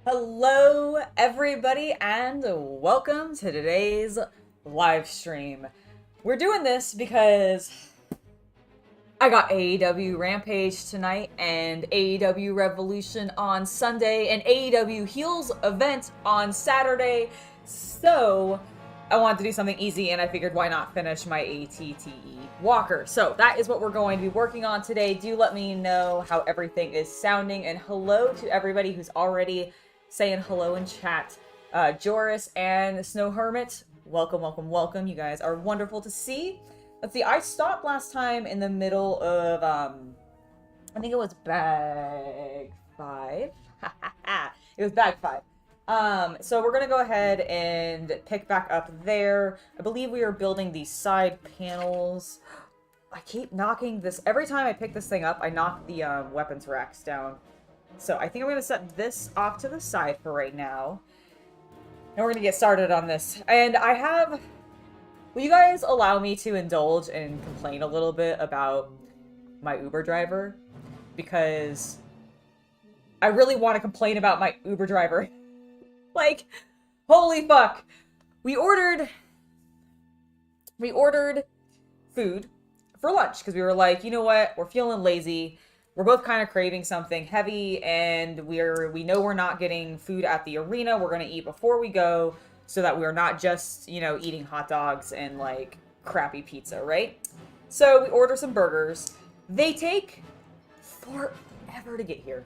Hello, everybody, and welcome to today's live stream. We're doing this because I got AEW Rampage tonight and AEW Revolution on Sunday and AEW Heels event on Saturday. So I wanted to do something easy and I figured why not finish my ATTE Walker. So that is what we're going to be working on today. Do let me know how everything is sounding, and hello to everybody who's already saying hello in chat. Joris and Snow Hermit, welcome, welcome, welcome. You guys are wonderful to see. Let's see, I stopped last time in the middle of, I think it was bag 5. It was bag 5. So we're gonna go ahead and pick back up there. I believe we are building these side panels. I keep knocking this, every time I pick this thing up, I knock the weapons racks down. So I think I'm going to set this off to the side for right now. And we're going to get started on this. And will you guys allow me to indulge and complain a little bit about my Uber driver? Because I really want to complain about my Uber driver. Like, holy fuck. We ordered food for lunch because we were like, you know what? We're feeling lazy. We're both kind of craving something heavy, and we know we're not getting food at the arena. We're going to eat before we go so that we're not just, you know, eating hot dogs and, like, crappy pizza, right? So we order some burgers. They take forever to get here.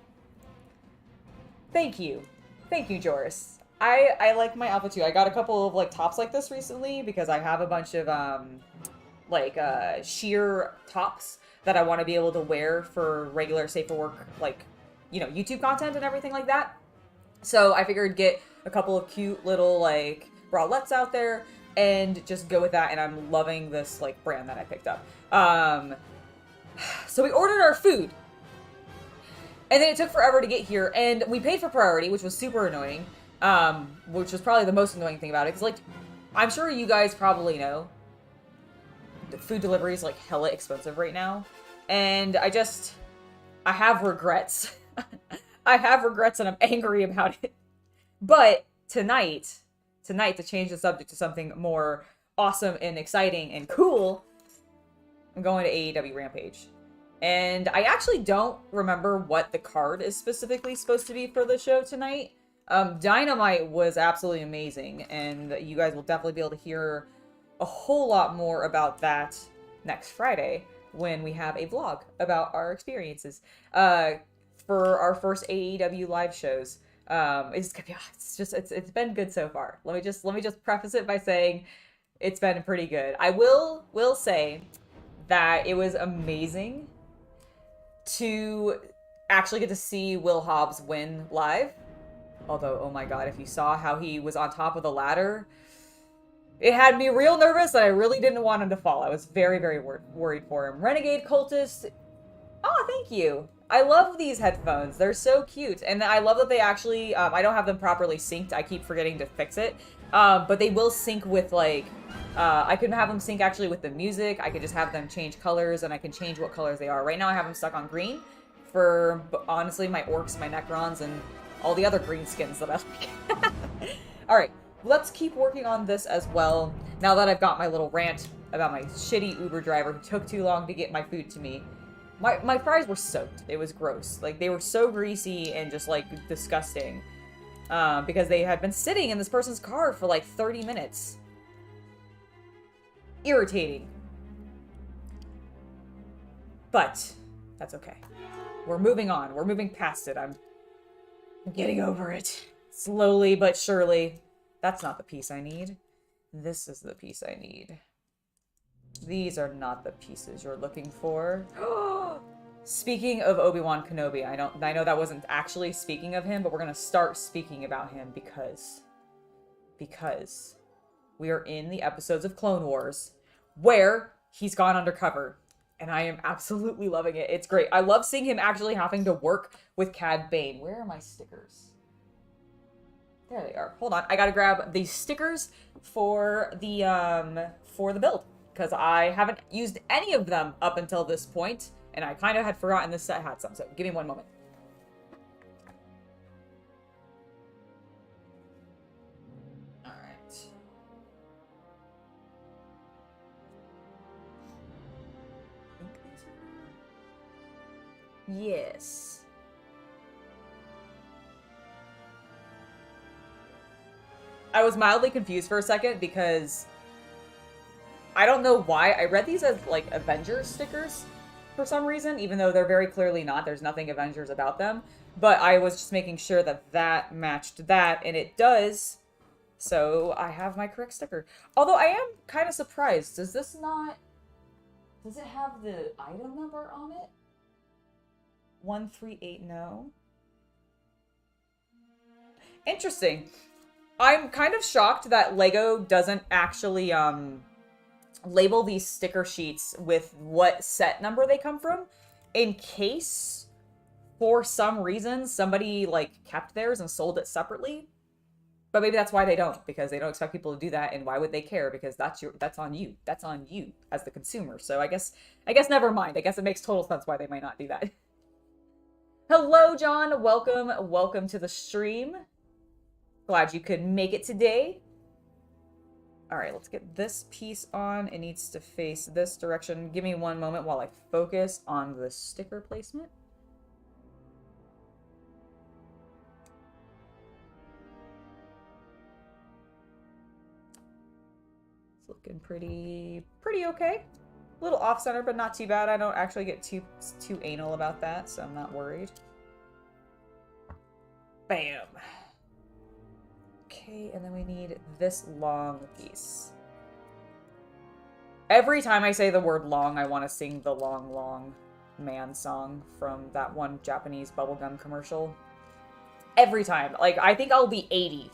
Thank you. Thank you, Joris. I like my outfit too. I got a couple of, like, tops like this recently because I have a bunch of, sheer tops that I want to be able to wear for regular safe for work, like, you know, YouTube content and everything like that. So I figured get a couple of cute little, like, bralettes out there and just go with that. And I'm loving this, like, brand that I picked up. So we ordered our food. And then it took forever to get here. And we paid for priority, which was super annoying. Which was probably the most annoying thing about it. Because, like, I'm sure you guys probably know food delivery is like hella expensive right now, and I have regrets. I have regrets and I'm angry about it. But tonight, to change the subject to something more awesome and exciting and cool, I'm going to AEW Rampage. And I actually don't remember what the card is specifically supposed to be for the show tonight. Dynamite was absolutely amazing, and you guys will definitely be able to hear a whole lot more about that next Friday when we have a vlog about our experiences for our first AEW live shows. It's been good so far. Let me just preface it by saying it's been pretty good. I will say that it was amazing to actually get to see Will Hobbs win live. Although, oh my god, if you saw how he was on top of the ladder, it had me real nervous that I really didn't want him to fall. I was very, very worried for him. Renegade Cultist. Oh, thank you. I love these headphones. They're so cute. And I love that they actually, I don't have them properly synced. I keep forgetting to fix it. But they will sync with, like, I can have them sync actually with the music. I could just have them change colors, and I can change what colors they are. Right now I have them stuck on green for, honestly, my orcs, my necrons, and all the other green skins that I like. Alright. Let's keep working on this as well. Now that I've got my little rant about my shitty Uber driver who took too long to get my food to me. My fries were soaked. It was gross. Like, they were so greasy and just, like, disgusting. Because they had been sitting in this person's car for, like, 30 minutes. Irritating. But that's okay. We're moving on. We're moving past it. I'm getting over it. Slowly but surely. That's not the piece I need. This is the piece I need. These are not the pieces you're looking for. Speaking of Obi-Wan Kenobi, I know that wasn't actually speaking of him, but we're gonna start speaking about him because we are in the episodes of Clone Wars where he's gone undercover, and I am absolutely loving it. It's great. I love seeing him actually having to work with Cad Bane. Where are my stickers? There they are. Hold on. I gotta grab the stickers for the build, because I haven't used any of them up until this point, and I kind of had forgotten this set had some, so give me one moment. Yes. I was mildly confused for a second because I don't know why. I read these as, like, Avengers stickers for some reason, even though they're very clearly not. There's nothing Avengers about them. But I was just making sure that that matched that, and it does. So I have my correct sticker. Although I am kind of surprised. Does this not... Does it have the item number on it? 138, no. Interesting. I'm kind of shocked that LEGO doesn't actually, label these sticker sheets with what set number they come from, in case, for some reason, somebody, like, kept theirs and sold it separately. But maybe that's why they don't, because they don't expect people to do that, and why would they care? Because that's on you. That's on you as the consumer. So I guess never mind. I guess it makes total sense why they might not do that. Hello, John. Welcome to the stream. Glad you could make it today. All right, let's get this piece on. It needs to face this direction. Give me one moment while I focus on the sticker placement. It's looking pretty okay. A little off-center, but not too bad. I don't actually get too anal about that, so I'm not worried. Bam. Okay, and then we need this long piece. Every time I say the word long, I want to sing the Long Long Man song from that one Japanese bubblegum commercial. Every time. Like, I think I'll be 80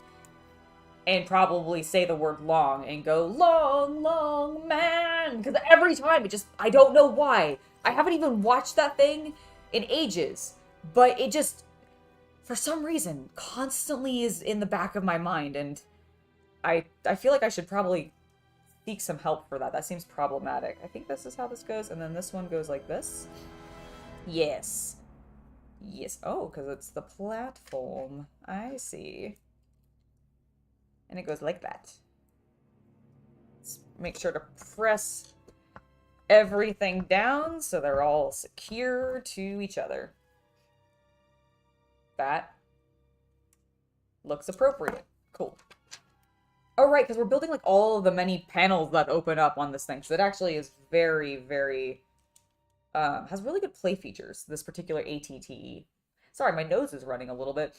and probably say the word long and go, long, long man. Because every time, I don't know why. I haven't even watched that thing in ages. But it just, for some reason, constantly is in the back of my mind. And I feel like I should probably seek some help for that. That seems problematic. I think this is how this goes. And then this one goes like this. Yes. Yes. Oh, because it's the platform. I see. And it goes like that. Let's make sure to press everything down so they're all secure to each other. That looks appropriate. Cool. Oh, right, because we're building, like, all of the many panels that open up on this thing. So it actually is very, very... has really good play features, this particular ATTE. Sorry, my nose is running a little bit.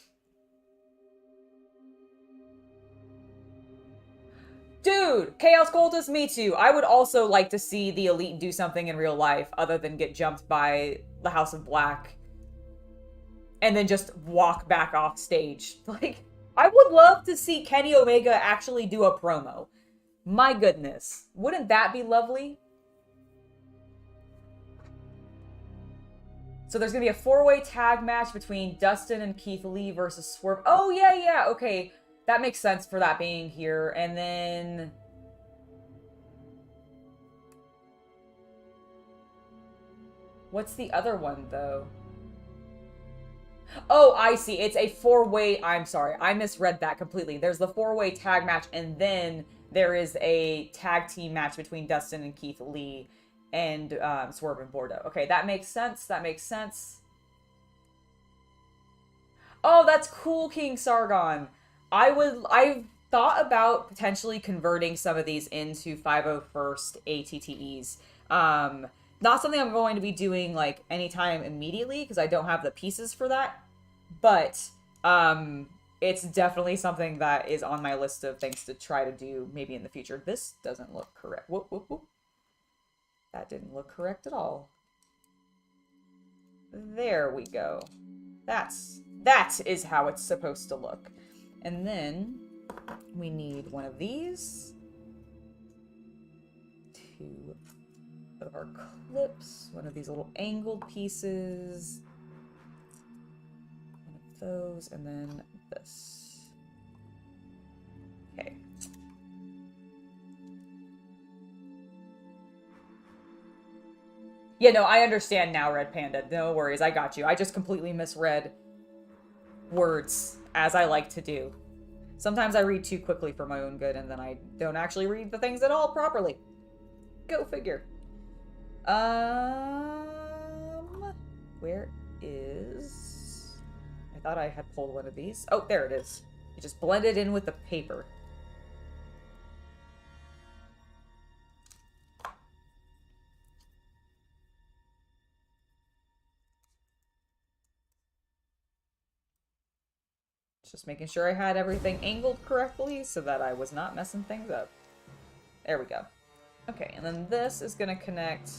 Dude, Chaos Cultist, me too. I would also like to see the Elite do something in real life other than get jumped by the House of Black and then just walk back off stage. Like, I would love to see Kenny Omega actually do a promo. My goodness. Wouldn't that be lovely? So there's going to be a 4-way tag match between Dustin and Keith Lee versus Swerve. Oh, yeah, okay. That makes sense for that being here. And then... what's the other one, though? Oh, I see. It's a 4-way... I'm sorry. I misread that completely. There's the 4-way tag match, and then there is a tag team match between Dustin and Keith Lee and Swerve and Bordeaux. Okay, that makes sense. That makes sense. Oh, that's cool, King Sargon. I've thought about potentially converting some of these into 501st ATTEs. Not something I'm going to be doing, like, anytime immediately, because I don't have the pieces for that. But, it's definitely something that is on my list of things to try to do maybe in the future. This doesn't look correct. Whoop, whoop, whoop. That didn't look correct at all. There we go. That is how it's supposed to look. And then we need one of these. 2 of our clips. One of these little angled pieces. One of those, and then this. Okay. Yeah, no, I understand now, Red Panda. No worries, I got you. I just completely misread words, as I like to do. Sometimes I read too quickly for my own good, and then I don't actually read the things at all properly. Go figure. Where is... I thought I had pulled one of these. Oh, there it is. You just blend it in with the paper. Just making sure I had everything angled correctly so that I was not messing things up. There we go. Okay, and then this is going to connect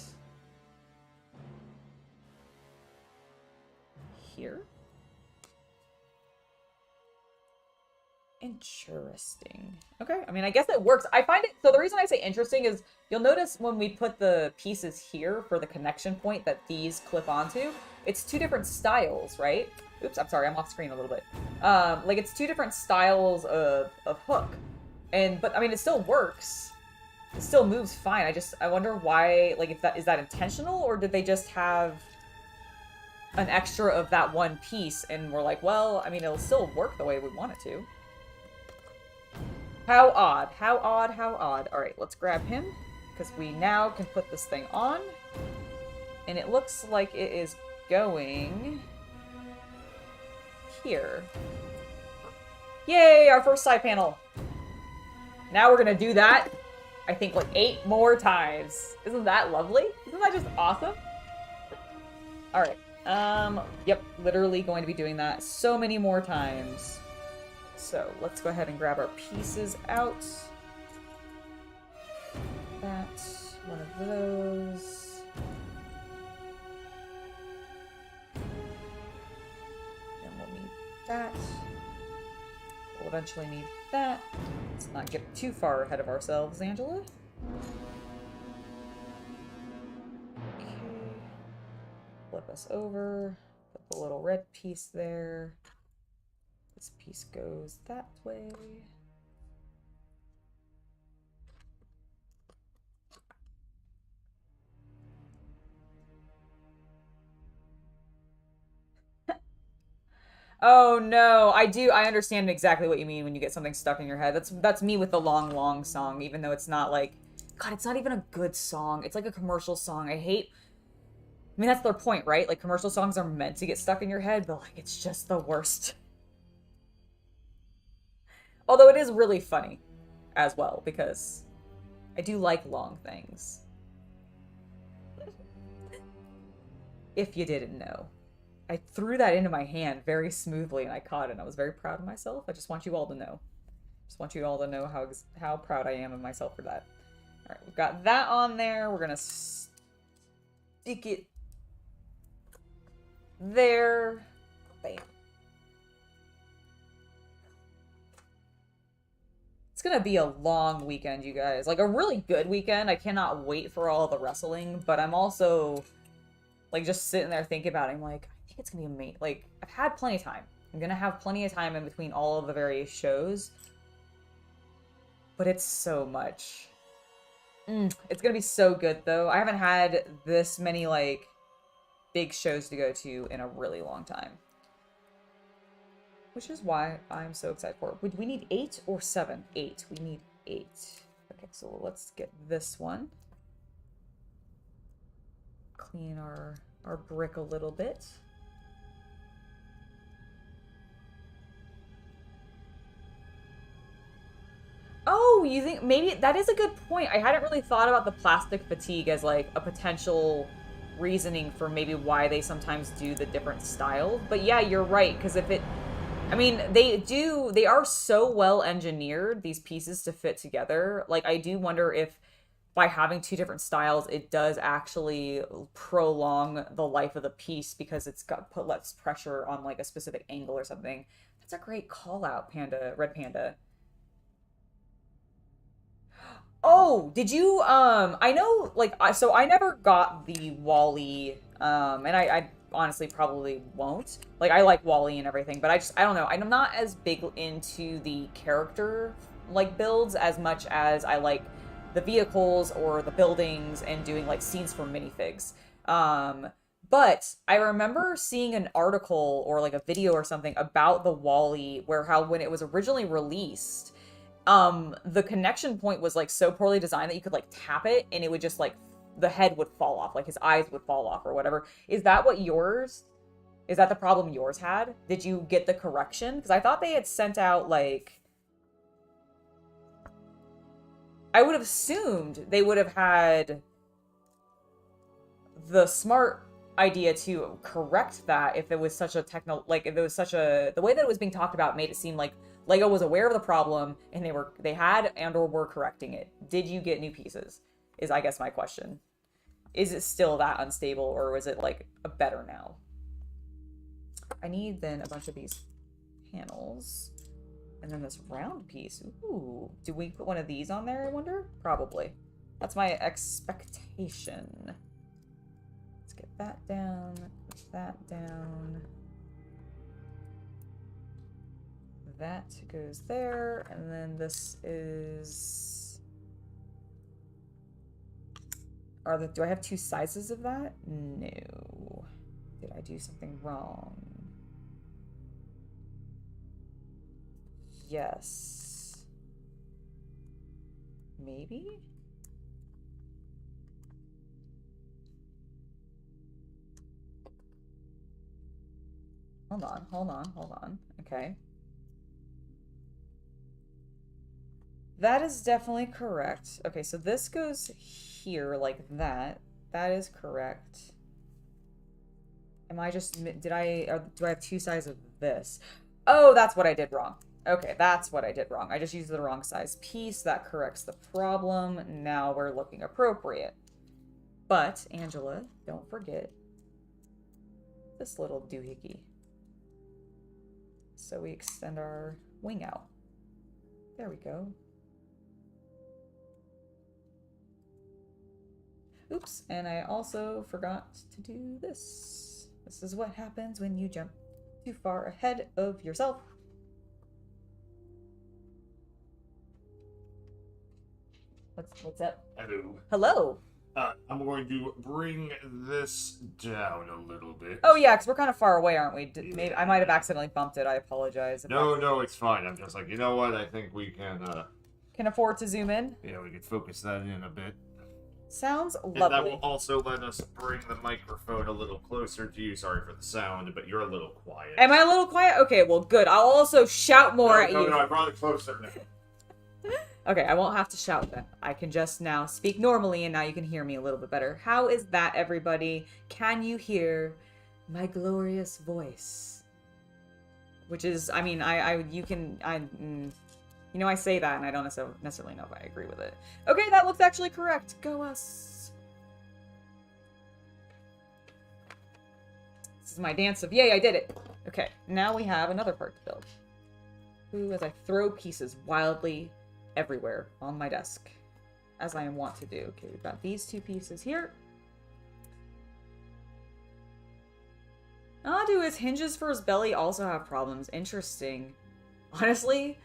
here. Interesting. Okay, I mean, I guess it works. I find it, so the reason I say interesting is you'll notice when we put the pieces here for the connection point that these clip onto, it's two different styles, right? Oops, I'm sorry, I'm off screen a little bit. Like, it's two different styles of hook. But, I mean, it still works. It still moves fine. I wonder why, like, is that intentional, or did they just have an extra of that one piece, and we're like, well, I mean, it'll still work the way we want it to. How odd, how odd, how odd. Alright, let's grab him, because we now can put this thing on, and it looks like it is going here. Yay, our first side panel. Now we're gonna do that, I think, like 8 more times. Isn't that lovely? Isn't that just awesome? Alright, yep, literally going to be doing that so many more times. So, let's go ahead and grab our pieces out. That's one of those. That. We'll eventually need that. Let's not get too far ahead of ourselves, Angela. Okay. Flip us over. Put the little red piece there. This piece goes that way. Oh no, I understand exactly what you mean when you get something stuck in your head. That's me with the long, long song, even though it's not like, God, it's not even a good song. It's like a commercial song. I mean, that's their point, right? Like, commercial songs are meant to get stuck in your head, but like, it's just the worst. Although it is really funny as well, because I do like long things. If you didn't know. I threw that into my hand very smoothly, and I caught it, and I was very proud of myself. I just want you all to know. Just want you all to know how proud I am of myself for that. All right, we've got that on there. We're gonna stick it there. Bam. It's gonna be a long weekend, you guys. Like, a really good weekend. I cannot wait for all the wrestling, but I'm also, like, just sitting there thinking about it. I'm like, I think it's gonna be amazing. Like, I've had plenty of time. I'm gonna have plenty of time in between all of the various shows. But it's so much. It's gonna be so good, though. I haven't had this many, like, big shows to go to in a really long time. Which is why I'm so excited for it. Would we need 8 or 7? 8. We need 8. Okay, so let's get this one. Clean our brick a little bit. Oh, you think maybe that is a good point. I hadn't really thought about the plastic fatigue as like a potential reasoning for maybe why they sometimes do the different styles. But yeah, you're right, because if it, I mean, they are so well engineered, these pieces, to fit together. Like, I do wonder if by having two different styles, it does actually prolong the life of the piece because it's got put less pressure on like a specific angle or something. That's a great call out, Panda, Red Panda. Oh, did you, I know, like, so I never got the Wally, and I honestly probably won't. Like, I like Wally and everything, but I don't know. I'm not as big into the character, like, builds as much as I like the vehicles or the buildings and doing, like, scenes for minifigs. But I remember seeing an article or, like, a video or something about the Wally where how when it was originally released, the connection point was like so poorly designed that you could like tap it and it would just like the head would fall off, like his eyes would fall off or whatever. Is that what yours Is that the problem yours had? Did you get the correction? Because I thought they had sent out, like... I would have assumed they would have had the smart idea to correct that if it was such a if it was such a... The way that it was being talked about made it seem like LEGO was aware of the problem and they had and or were correcting it. Did you get new pieces? Is, I guess, my question. Is it still that unstable, or is it, like, a better now? I need, then, a bunch of these panels. And then this round piece. Ooh. Do we put one of these on there, I wonder? Probably. That's my expectation. Let's get that down. Put that down. That goes there. And then this is... Do I have two sizes of that? No. Did I do something wrong? Yes. Maybe? Hold on. Okay. That is definitely correct. Okay, so this goes here like that. That is correct. Am I just... do I have two sizes of this? Oh, that's what I did wrong. Okay, that's what I did wrong. I just used the wrong size piece. That corrects the problem. Now we're looking appropriate. But, Angela, don't forget this little doohickey. So we extend our wing out. There we go. Oops, and I also forgot to do this. This is what happens when you jump too far ahead of yourself. What's up? Hello. Hello. I'm going to bring this down a little bit. Oh yeah, because we're kind of far away, aren't we? Maybe I might have accidentally bumped it. I apologize. No, it's fine. I'm just like, you know what? I think we can afford to zoom in. Yeah, we can focus that in a bit. Sounds lovely. And that will also let us bring the microphone a little closer to you. Sorry for the sound, but you're a little quiet. Am I a little quiet? Okay, well, good. I'll also shout more at you. No, I brought it closer now. Okay, I won't have to shout then. I can just now speak normally, and now you can hear me a little bit better. How is that, everybody? Can you hear my glorious voice? Which is, I mean, you know, I say that, and I don't necessarily know if I agree with it. Okay, that looks actually correct. Go us. This is my dance of yay, I did it. Okay, now we have another part to build. Ooh, as I throw pieces wildly everywhere on my desk, as I am wont to do. Okay, we've got these two pieces here. Ah, do his hinges for his belly also have problems? Interesting. Honestly,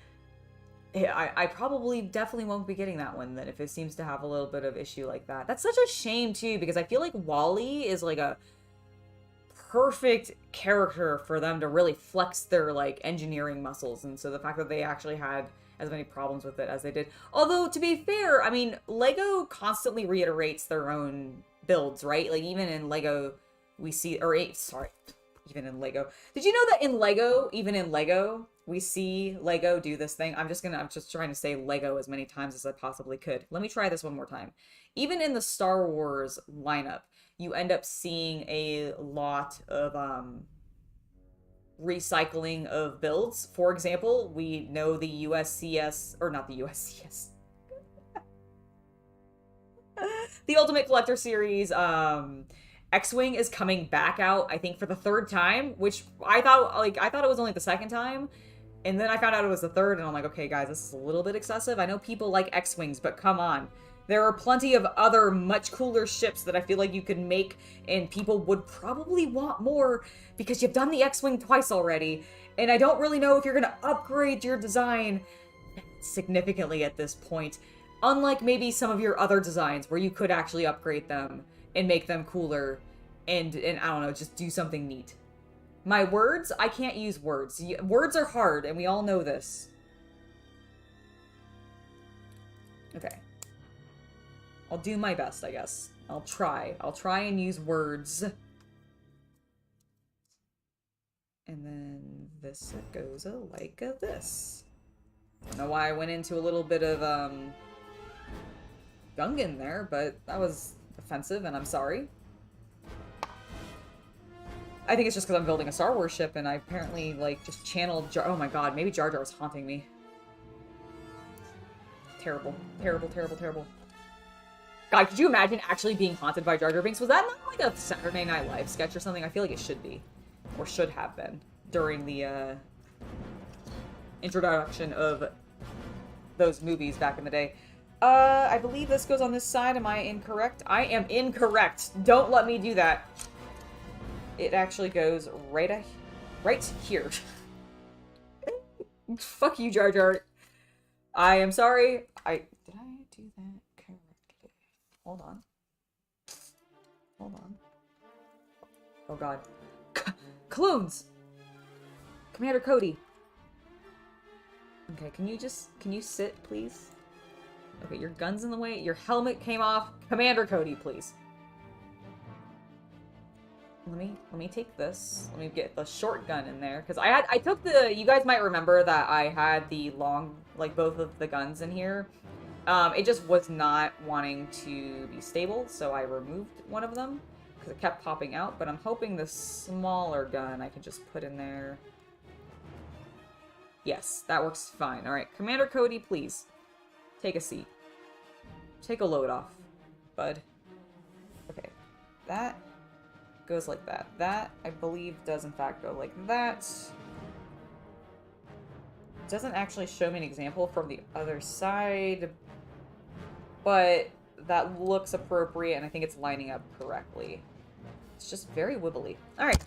I probably definitely won't be getting that one then if it seems to have a little bit of issue like that. That's such a shame too, because I feel like Wally is like a perfect character for them to really flex their like engineering muscles, and so the fact that they actually had as many problems with it as they did. Although, to be fair, I mean, LEGO constantly reiterates their own builds, right? Like, even in LEGO, we see, even in LEGO. Did you know that in LEGO, even in LEGO, we see LEGO do this thing? I'm just trying to say LEGO as many times as I possibly could. Let me try this one more time. Even in the Star Wars lineup, you end up seeing a lot of, recycling of builds. For example, we know the USCS, or not the USCS, the Ultimate Collector Series, X-Wing is coming back out, I think, for the third time, which I thought it was only the second time, and then I found out it was the third, and I'm like, okay, guys, this is a little bit excessive. I know people like X-Wings, but come on. There are plenty of other much cooler ships that I feel like you could make, and people would probably want more because you've done the X-Wing twice already, and I don't really know if you're going to upgrade your design significantly at this point, unlike maybe some of your other designs where you could actually upgrade them and make them cooler and I don't know, just do something neat. My words? I can't use words. Words are hard, and we all know this. Okay. I'll do my best, I guess. I'll try and use words. this. It goes like this. I don't know why I went into a little bit of Gungan there, but that was offensive, and I'm sorry. I think it's just because I'm building a Star Wars ship, and I apparently, like, just channeled oh my god, maybe Jar Jar was haunting me. Terrible. Terrible, terrible, terrible. God, could you imagine actually being haunted by Jar Jar Binks? Was that not like a Saturday Night Live sketch or something? I feel like it should be. Or should have been. During the, introduction of those movies back in the day. I believe this goes on this side. Am I incorrect? I am incorrect. Don't let me do that. It actually goes right here. Fuck you, Jar Jar. I am sorry. Did I do that correctly? Hold on. Hold on. Oh god. Clones! Commander Cody. Okay, can you sit, please? Okay, your gun's in the way. Your helmet came off. Commander Cody, please. Let me take this. Let me get the short gun in there. Because I took the, you guys might remember that I had the long, like both of the guns in here. It just was not wanting to be stable, so I removed one of them. Because it kept popping out, but I'm hoping the smaller gun I can just put in there. Yes, that works fine. Alright, Commander Cody, please. Take a seat. Take a load off, bud. Okay, that goes like that. That, I believe, does in fact go like that. It doesn't actually show me an example from the other side, but that looks appropriate, and I think it's lining up correctly. It's just very wibbly. Alright.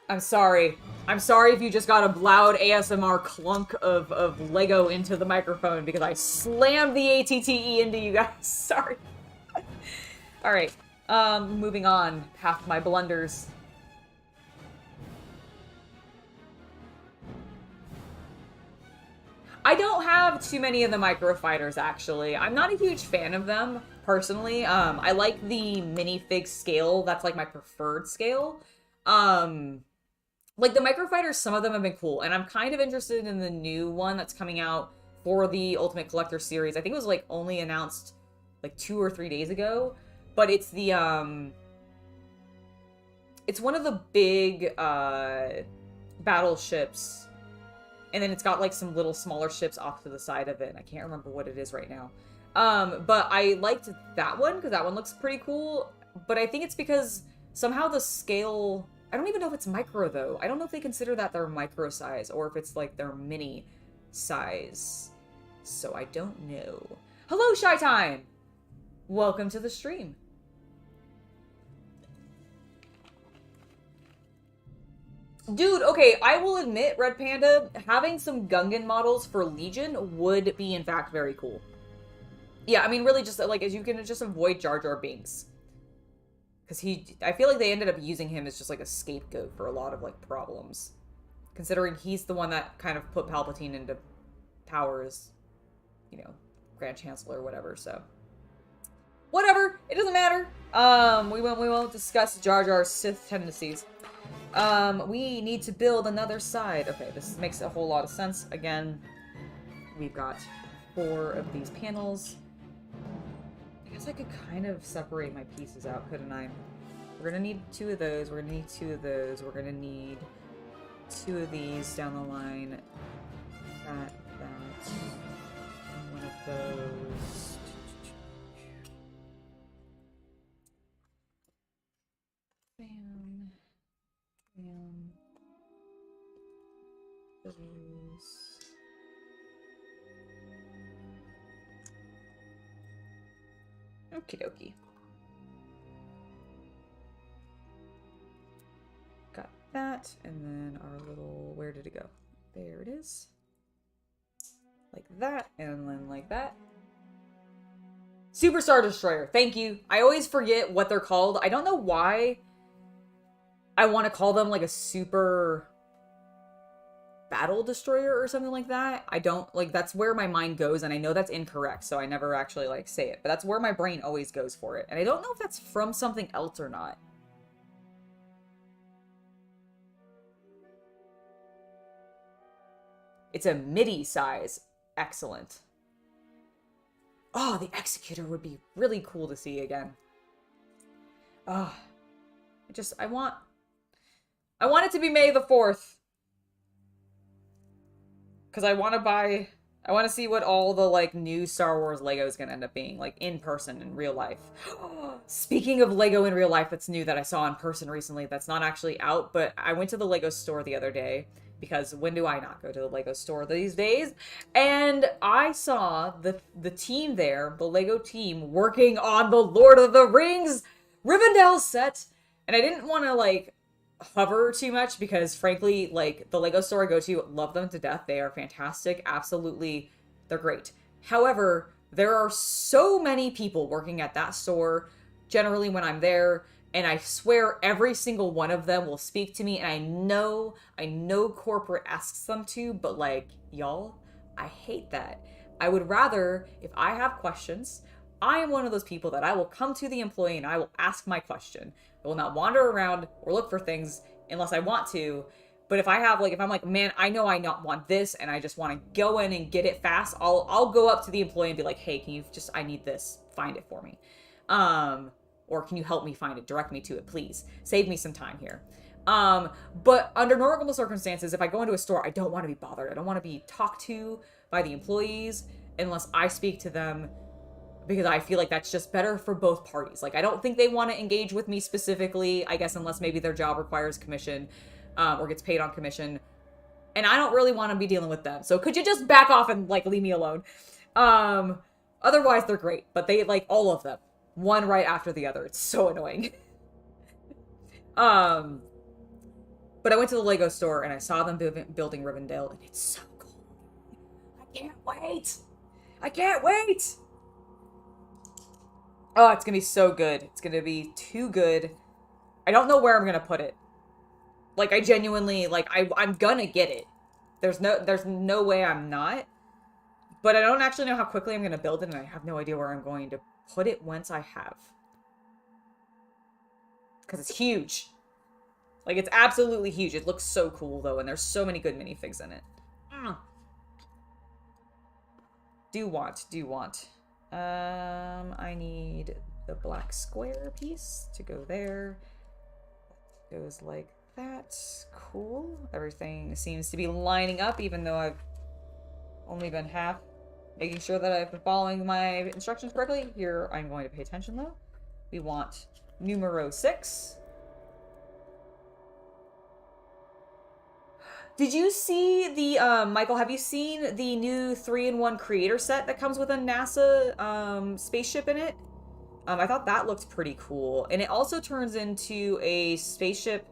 I'm sorry. I'm sorry if you just got a loud ASMR clunk of Lego into the microphone because I slammed the ATTE into you guys. Sorry. Alright. Moving on past my blunders. I don't have too many of the microfighters, actually. I'm not a huge fan of them, personally. I like the minifig scale. That's, like, my preferred scale. Like, the microfighters, some of them have been cool, and I'm kind of interested in the new one that's coming out for the Ultimate Collector series. I think it was, like, only announced, like, 2 or 3 days ago. But it's the, it's one of the big, battleships. And then it's got, like, some little smaller ships off to the side of it. And I can't remember what it is right now. But I liked that one, because that one looks pretty cool. But I think it's because somehow the scale... I don't even know if it's micro, though. I don't know if they consider that their micro size, or if it's, like, their mini size. So I don't know. Hello, Shy Time! Welcome to the stream. Dude, okay, I will admit, Red Panda, having some Gungan models for Legion would be, in fact, very cool. Yeah, I mean, really just, like, as you can just avoid Jar Jar Binks. Because I feel like they ended up using him as just, like, a scapegoat for a lot of, like, problems. Considering he's the one that kind of put Palpatine into power as, you know, Grand Chancellor or whatever, so... Whatever, it doesn't matter. We won't discuss Jar Jar's Sith tendencies. We need to build another side. Okay, this makes a whole lot of sense. Again, we've got 4 of these panels. I guess I could kind of separate my pieces out, couldn't I? We're gonna need 2 of those. We're gonna need 2 of those. We're gonna need 2 of these down the line. That, and one of those. Bam. Bam. Those. Okie dokie. Got that, and then our little, where did it go? There it is. Like that, and then like that. Super Star Destroyer, thank you. I always forget what they're called. I don't know why I want to call them like a super battle destroyer or something like that. I don't, like, that's where my mind goes, and I know that's incorrect, so I never actually, like, say it. But that's where my brain always goes for it. And I don't know if that's from something else or not. It's a midi size. Excellent. Oh, the Executor would be really cool to see again. Oh, I want it to be May the 4th. Because I want to see what all the, like, new Star Wars Lego is going to end up being, like, in person, in real life. Speaking of Lego in real life that's new that I saw in person recently that's not actually out, but I went to the Lego store the other day, because when do I not go to the Lego store these days? And I saw the team there, the Lego team, working on the Lord of the Rings Rivendell set, and I didn't want to, like, hover too much because, frankly, like, the Lego store I go to, love them to death. They are fantastic. Absolutely, they're great. However, there are so many people working at that store generally when I'm there, and I swear every single one of them will speak to me, and I know corporate asks them to, but, like, y'all, I hate that. I would rather, if I have questions, I am one of those people that I will come to the employee and I will ask my question. I will not wander around or look for things unless I want to. But if I'm like, man, I know I not want this and I just want to go in and get it fast, I'll go up to the employee and be like, hey, I need this, find it for me. Or can you help me find it? Direct me to it, please. Save me some time here. But under normal circumstances, if I go into a store, I don't want to be bothered. I don't want to be talked to by the employees unless I speak to them, because I feel like that's just better for both parties. Like, I don't think they want to engage with me specifically, I guess, unless maybe their job requires commission, or gets paid on commission. And I don't really want to be dealing with them. So could you just back off and, like, leave me alone? Otherwise, they're great. But they, like, all of them. One right after the other. It's so annoying. But I went to the Lego store and I saw them building Rivendell, and it's so cool. I can't wait! I can't wait! Oh, it's gonna be so good. It's gonna be too good. I don't know where I'm gonna put it. Like, I genuinely, like, I'm gonna get it. There's no way I'm not. But I don't actually know how quickly I'm gonna build it, and I have no idea where I'm going to put it once I have. Because it's huge. Like, it's absolutely huge. It looks so cool, though, and there's so many good minifigs in it. Do want. I need the black square piece to go there. Goes like that. Cool. Everything seems to be lining up, even though I've only been making sure that I've been following my instructions correctly. Here, I'm going to pay attention, though. We want numero 6. Did you see the, Michael, have you seen the new 3-in-1 creator set that comes with a NASA, spaceship in it? I thought that looked pretty cool. And it also turns into a spaceship,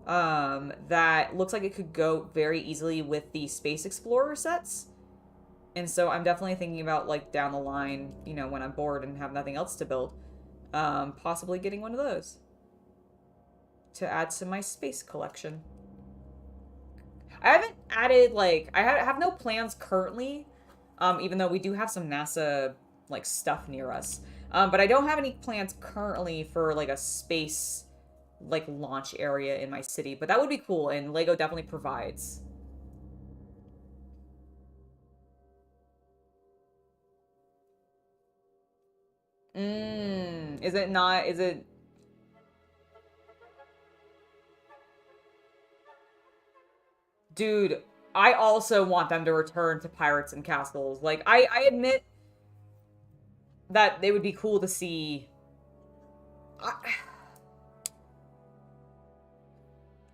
that looks like it could go very easily with the Space Explorer sets. And so I'm definitely thinking about, like, down the line, you know, when I'm bored and have nothing else to build, possibly getting one of those to add to my space collection. I haven't added, like, I have no plans currently, even though we do have some NASA, like, stuff near us. But I don't have any plans currently for, like, a space, like, launch area in my city. But that would be cool, and Lego definitely provides. Is it not, is it... Dude, I also want them to return to Pirates and Castles. Like, I admit that it would be cool to see...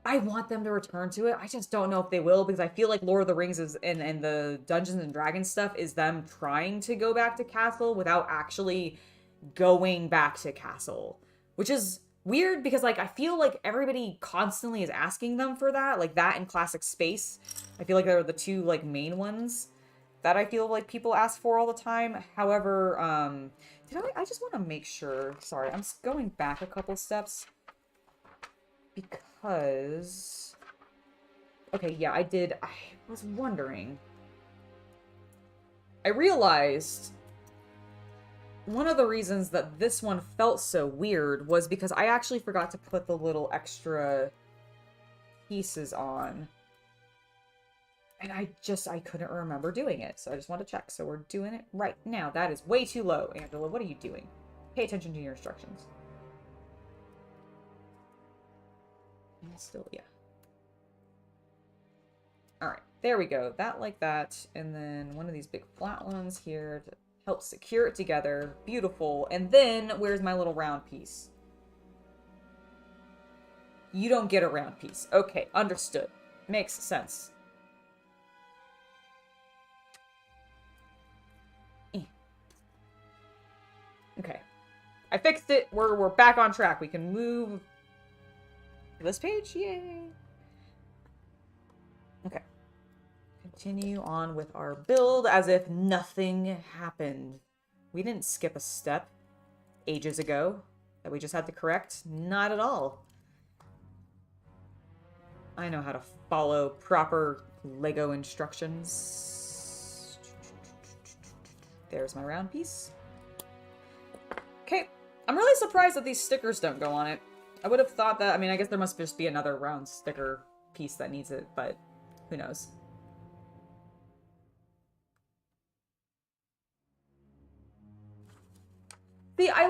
I want them to return to it. I just don't know if they will, because I feel like Lord of the Rings is and the Dungeons and Dragons stuff is them trying to go back to Castle without actually going back to Castle. Which is weird, because, like, I feel like everybody constantly is asking them for that. Like, that and Classic Space. I feel like they're the two, like, main ones that I feel like people ask for all the time. However, I just want to make sure... Sorry, I'm going back a couple steps. Because... Okay, yeah, I was wondering. I realized one of the reasons that this one felt so weird was because I actually forgot to put the little extra pieces on. And I couldn't remember doing it. So I just want to check. So we're doing it right now. That is way too low, Angela. What are you doing? Pay attention to your instructions. And still, yeah. All right, there we go. That like that. And then one of these big flat ones here to help secure it together. Beautiful. And then where's my little round piece? You don't get a round piece. Okay, understood. Makes sense. Okay. I fixed it. We're back on track. We can move this page. Yay. Okay. Continue on with our build as if nothing happened. We didn't skip a step ages ago that we just had to correct. Not at all. I know how to follow proper Lego instructions. There's my round piece. Okay, I'm really surprised that these stickers don't go on it. I would have thought that, I mean, I guess there must just be another round sticker piece that needs it, but who knows. See, I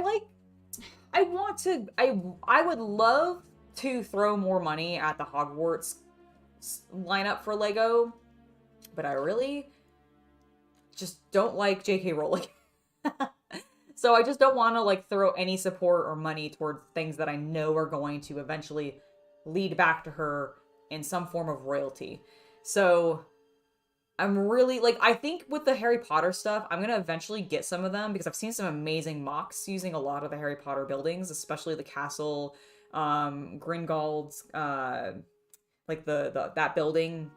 would love to throw more money at the Hogwarts lineup for Lego, but I really just don't like J.K. Rowling. So I just don't want to like throw any support or money towards things that I know are going to eventually lead back to her in some form of royalty. So I'm really like, I think with the Harry Potter stuff, I'm going to eventually get some of them because I've seen some amazing mocks using a lot of the Harry Potter buildings, especially the castle, Gringotts, like that building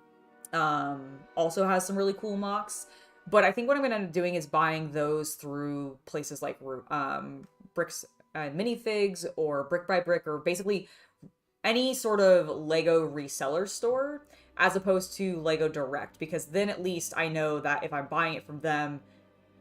also has some really cool mocks. But I think what I'm going to end up doing is buying those through places like Bricks and Minifigs or Brick by Brick or basically any sort of Lego reseller store as opposed to Lego Direct, because then at least I know that if I'm buying it from them,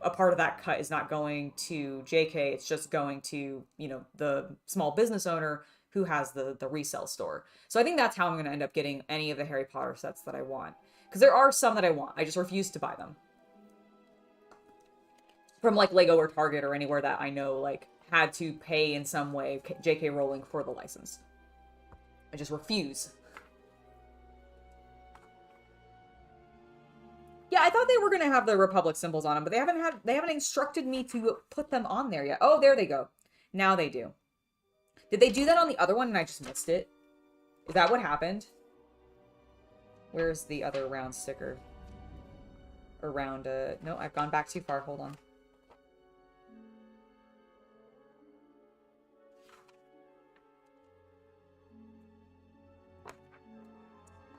a part of that cut is not going to JK, it's just going to, you know, the small business owner who has the resale store. So I think that's how I'm going to end up getting any of the Harry Potter sets that I want. Because there are some that I want. I just refuse to buy them. From like Lego or Target or anywhere that I know like had to pay in some way J.K. Rowling for the license. I just refuse. Yeah, I thought they were gonna have the Republic symbols on them, but they haven't instructed me to put them on there yet. Oh, there they go. Now they do. Did they do that on the other one and I just missed it? Is that what happened? Where's the other round sticker? Or round, no, I've gone back too far. Hold on.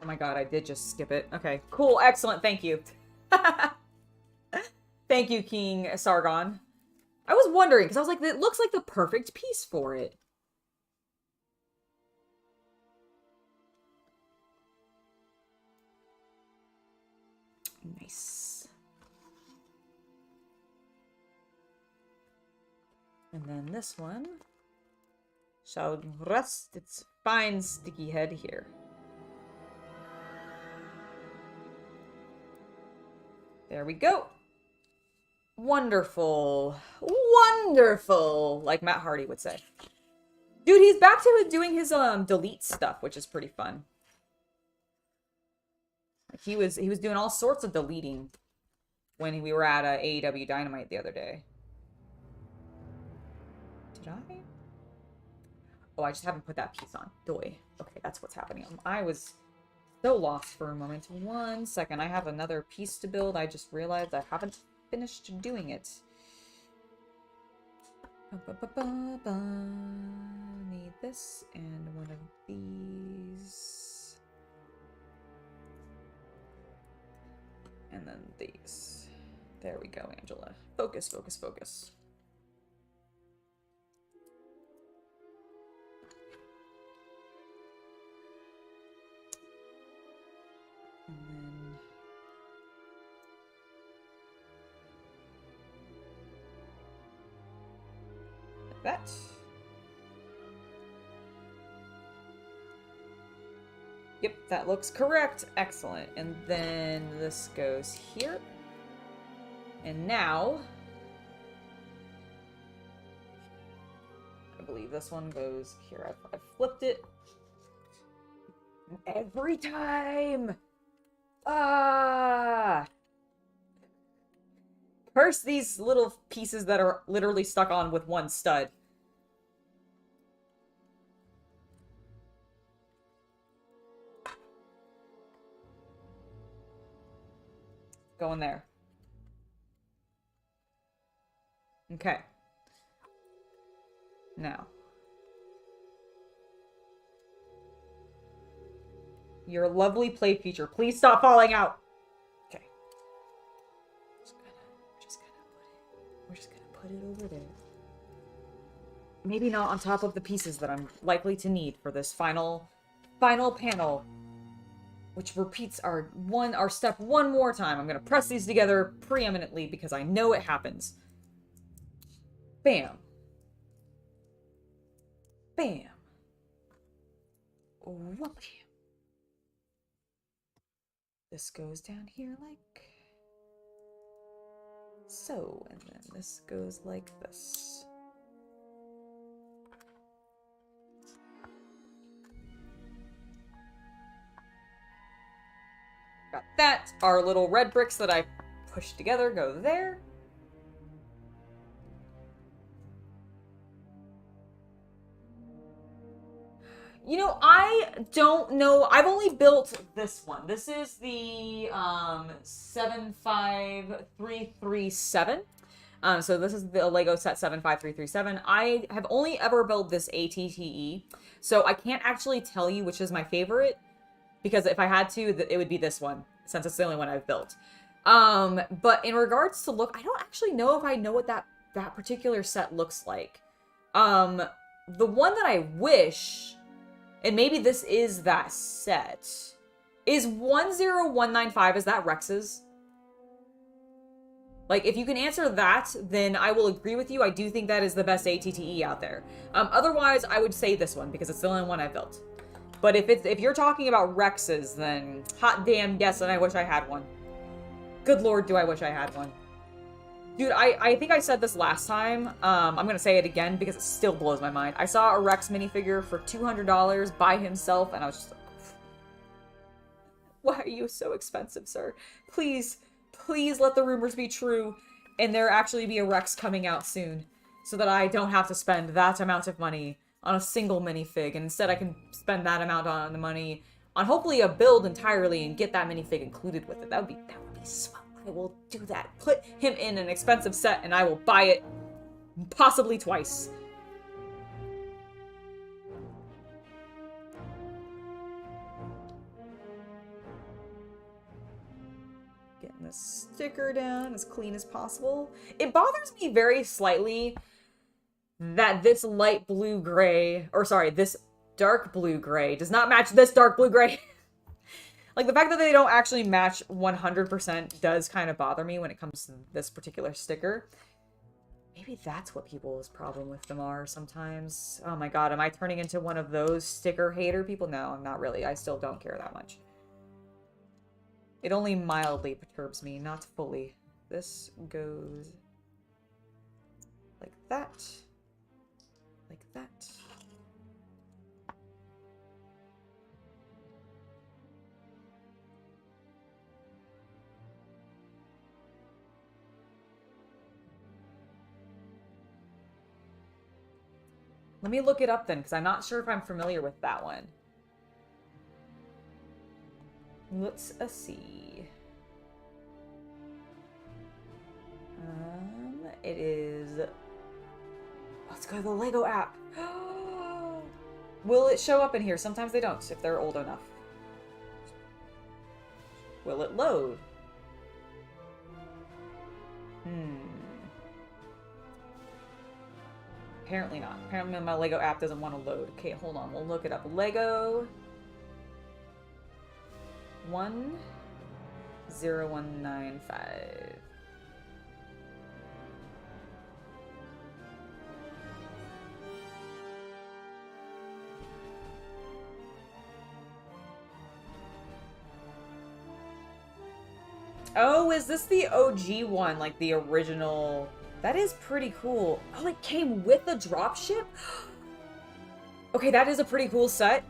Oh my god, I did just skip it. Okay, cool, excellent, thank you. Thank you, King Sargon. I was wondering, because I was like, it looks like the perfect piece for it. Nice. And then this one shall rest its fine sticky head here. There we go. Wonderful. Wonderful, like Matt Hardy would say. Dude, he's back to doing his delete stuff, which is pretty fun. He was doing all sorts of deleting when we were at AEW Dynamite the other day. Did I? Oh, I just haven't put that piece on. Doy. Okay, that's what's happening. I was so lost for a moment. 1 second. I have another piece to build. I just realized I haven't finished doing it. Need this and one of these. And then these. There we go, Angela. Focus, focus, focus. And then like that. Yep, That looks correct. Excellent. And then this goes here. And now, I believe this one goes here. I've flipped it. Every time! Ah! Curse these little pieces that are literally stuck on with one stud. Go in there. Okay. Now. Your lovely play feature. Please stop falling out. Okay. We're just gonna put it over there. Maybe not on top of the pieces that I'm likely to need for this final panel, which repeats our step one more time. I'm gonna press these together preeminently because I know it happens. Bam. Bam. Whoopee. This goes down here like so, and then this goes like this. Got that. Our little red bricks that I pushed together go there. You know, I don't know. I've only built this one. This is the 75337. So this is the Lego set 75337. I have only ever built this ATTE, so I can't actually tell you which is my favorite, because if I had to, it would be this one, since it's the only one I've built. But in regards to look, I don't actually know if I know what that particular set looks like. The one that I wish, and maybe this is that set, is 10195. Is that Rex's? Like, if you can answer that, then I will agree with you. I do think that is the best ATTE out there. Otherwise, I would say this one, because it's the only one I built. But if you're talking about Rex's, then hot damn yes, and I wish I had one. Good lord, do I wish I had one. Dude, I think I said this last time. I'm gonna say it again because it still blows my mind. I saw a Rex minifigure for $200 by himself, and I was just like, why are you so expensive, sir? Please, please let the rumors be true, and there actually be a Rex coming out soon, so that I don't have to spend that amount of money on a single minifig, and instead I can spend that amount on the money on hopefully a build entirely and get that minifig included with it. That would be swell. I will do that. Put him in an expensive set and I will buy it possibly twice. Getting the sticker down as clean as possible. It bothers me very slightly that this light blue gray, or sorry, this dark blue gray does not match this dark blue gray. Like, the fact that they don't actually match 100% does kind of bother me when it comes to this particular sticker. Maybe that's what people's problem with them are sometimes. Oh my god, am I turning into one of those sticker hater people? No, I'm not really. I still don't care that much. It only mildly perturbs me, not fully. This goes like that. Like that. Let me look it up then, because I'm not sure if I'm familiar with that one. Let's see. It is... Let's go to the Lego app. Will it show up in here? Sometimes they don't, if they're old enough. Will it load? Apparently not. Apparently my Lego app doesn't want to load. Okay, hold on. We'll look it up. Lego 10195. Oh, is this the OG one? Like the original? That is pretty cool. Oh, it came with a dropship? Okay, that is a pretty cool set.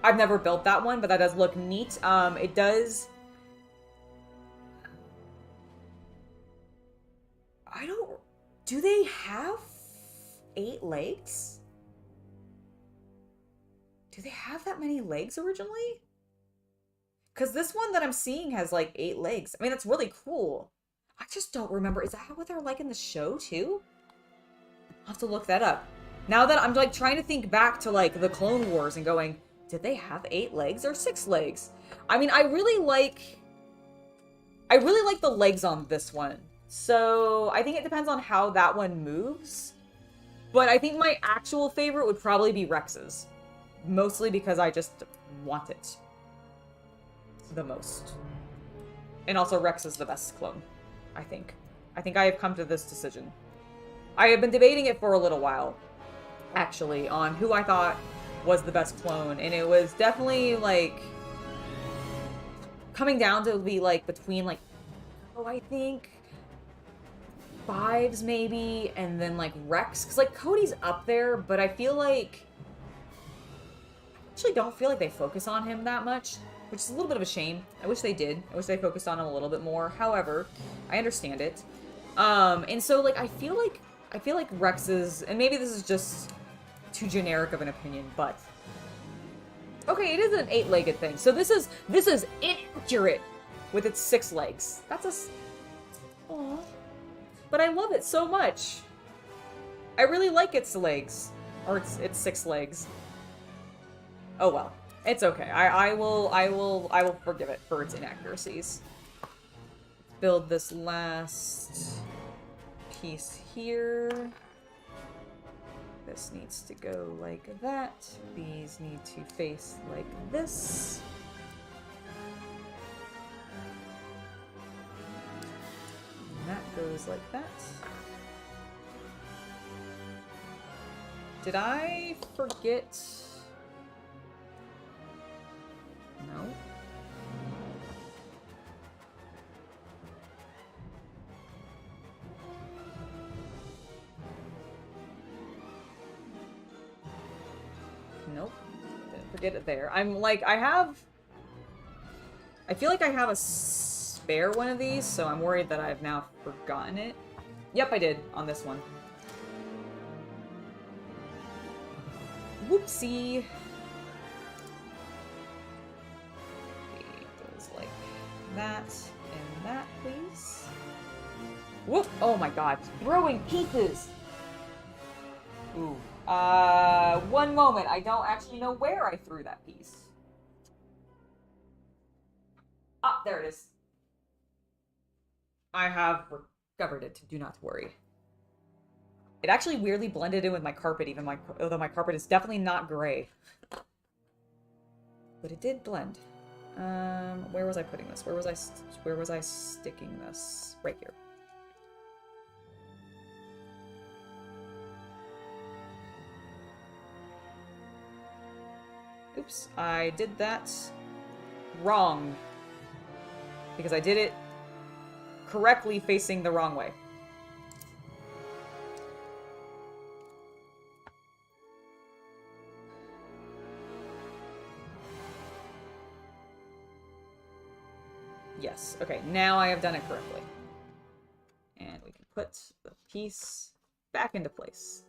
I've never built that one, but that does look neat. It does... I don't... Do they have 8 legs? Do they have that many legs originally? Because this one that I'm seeing has like 8 legs. I mean, that's really cool. I just don't remember. Is that what they're like in the show too? I'll have to look that up. Now that I'm like trying to think back to like the Clone Wars and going, did they have 8 legs or 6 legs? I mean, I really like the legs on this one. So I think it depends on how that one moves. But I think my actual favorite would probably be Rex's. Mostly because I just want it the most. And also Rex is the best clone, I think. I think I have come to this decision. I have been debating it for a little while, actually, on who I thought was the best clone. And it was definitely, like, coming down to be, like, between, like, oh, I think Fives, maybe, and then, like, Rex. Because, like, Cody's up there, but I feel like... I actually don't feel like they focus on him that much, which is a little bit of a shame. I wish they did. I wish they focused on him a little bit more. However, I understand it. And so, like, I feel like Rex's, and maybe this is just too generic of an opinion, but okay, it is an 8-legged thing. So this is inaccurate with its 6 legs. That's a, aww. But I love it so much. I really like its legs, or its 6 legs. Oh well, it's okay. I will forgive it for its inaccuracies. Build this last piece here. This needs to go like that. These need to face like this. And that goes like that. Did I forget? No. Nope. Didn't forget it there. I'm like, I feel like I have a spare one of these, so I'm worried that I've now forgotten it. Yep, I did on this one. Whoopsie. That and that, please. Whoop! Oh my god, throwing pieces! Ooh. One moment. I don't actually know where I threw that piece. Ah, there it is. I have recovered it, do not worry. It actually weirdly blended in with my carpet, although my carpet is definitely not gray. But it did blend. Where was I putting this? Where was I sticking this? Right here. Oops, I did that wrong. Because I did it correctly facing the wrong way. Yes. Okay, now I have done it correctly. And we can put the piece back into place.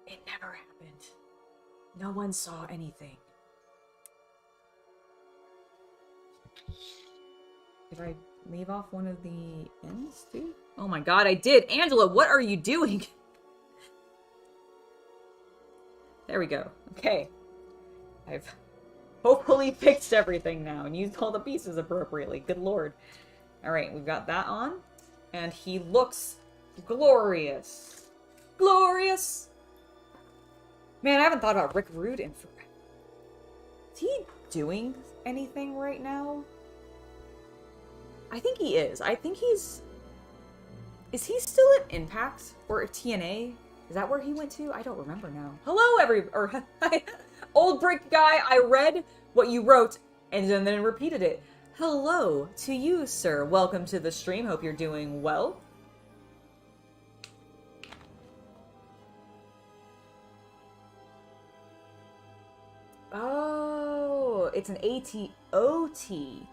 It never happened. No one saw anything. Did I leave off one of the ends too? Oh my god, I did! Angela, what are you doing? There we go. Okay. I've hopefully fixed everything now and used all the pieces appropriately. Good lord. Alright, we've got that on. And he looks glorious. Glorious! Man, I haven't thought about Rick Rude in forever. Is he doing anything right now? I think he is. I think he's... Is he still at Impact? Or at TNA? Is that where he went to? I don't remember now. Hello, Old Brick Guy, I read what you wrote and then repeated it. hello to you, sir. Welcome to the stream. Hope you're doing well. Oh, it's an ATOT.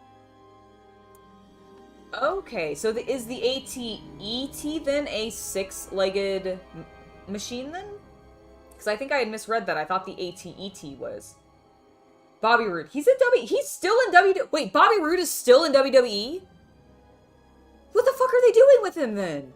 Okay, so is the ATET then a six-legged machine then? Because I think I had misread that. I thought the ATET was. Bobby Roode. He's still in WWE. Wait, Bobby Roode is still in WWE? What the fuck are they doing with him then?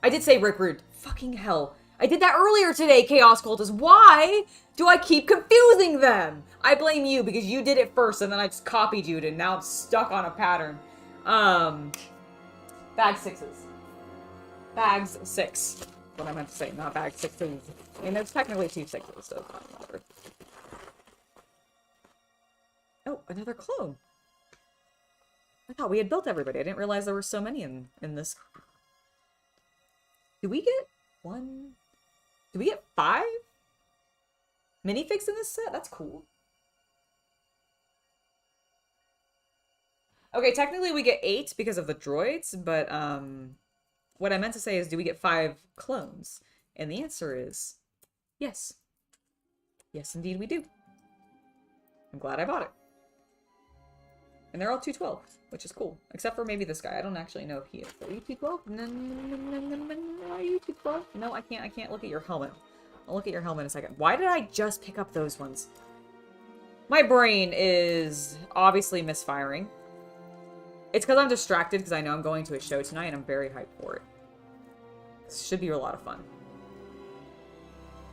I did say Rick Rude. Fucking hell. I did that earlier today, Chaos Cultist. Why do I keep confusing them? I blame you because you did it first and then I just copied you and now I'm stuck on a pattern. Bag sixes. Bags six. What I meant to say, not bag sixes. I mean, there's technically 2 sixes, so it's not matter. Oh, another clone. I thought we had built everybody. I didn't realize there were so many in this. Do we get 1? Do we get 5 minifigs in this set? That's cool. Okay, technically we get 8 because of the droids, but what I meant to say is, do we get 5 clones? And the answer is yes. Yes, indeed we do. I'm glad I bought it. And they're all 212, which is cool. Except for maybe this guy. I don't actually know if he is. Are you 212? Are you 212? No, I can't look at your helmet. I'll look at your helmet in a second. Why did I just pick up those ones? My brain is obviously misfiring. It's because I'm distracted because I know I'm going to a show tonight and I'm very hyped for it. This should be a lot of fun.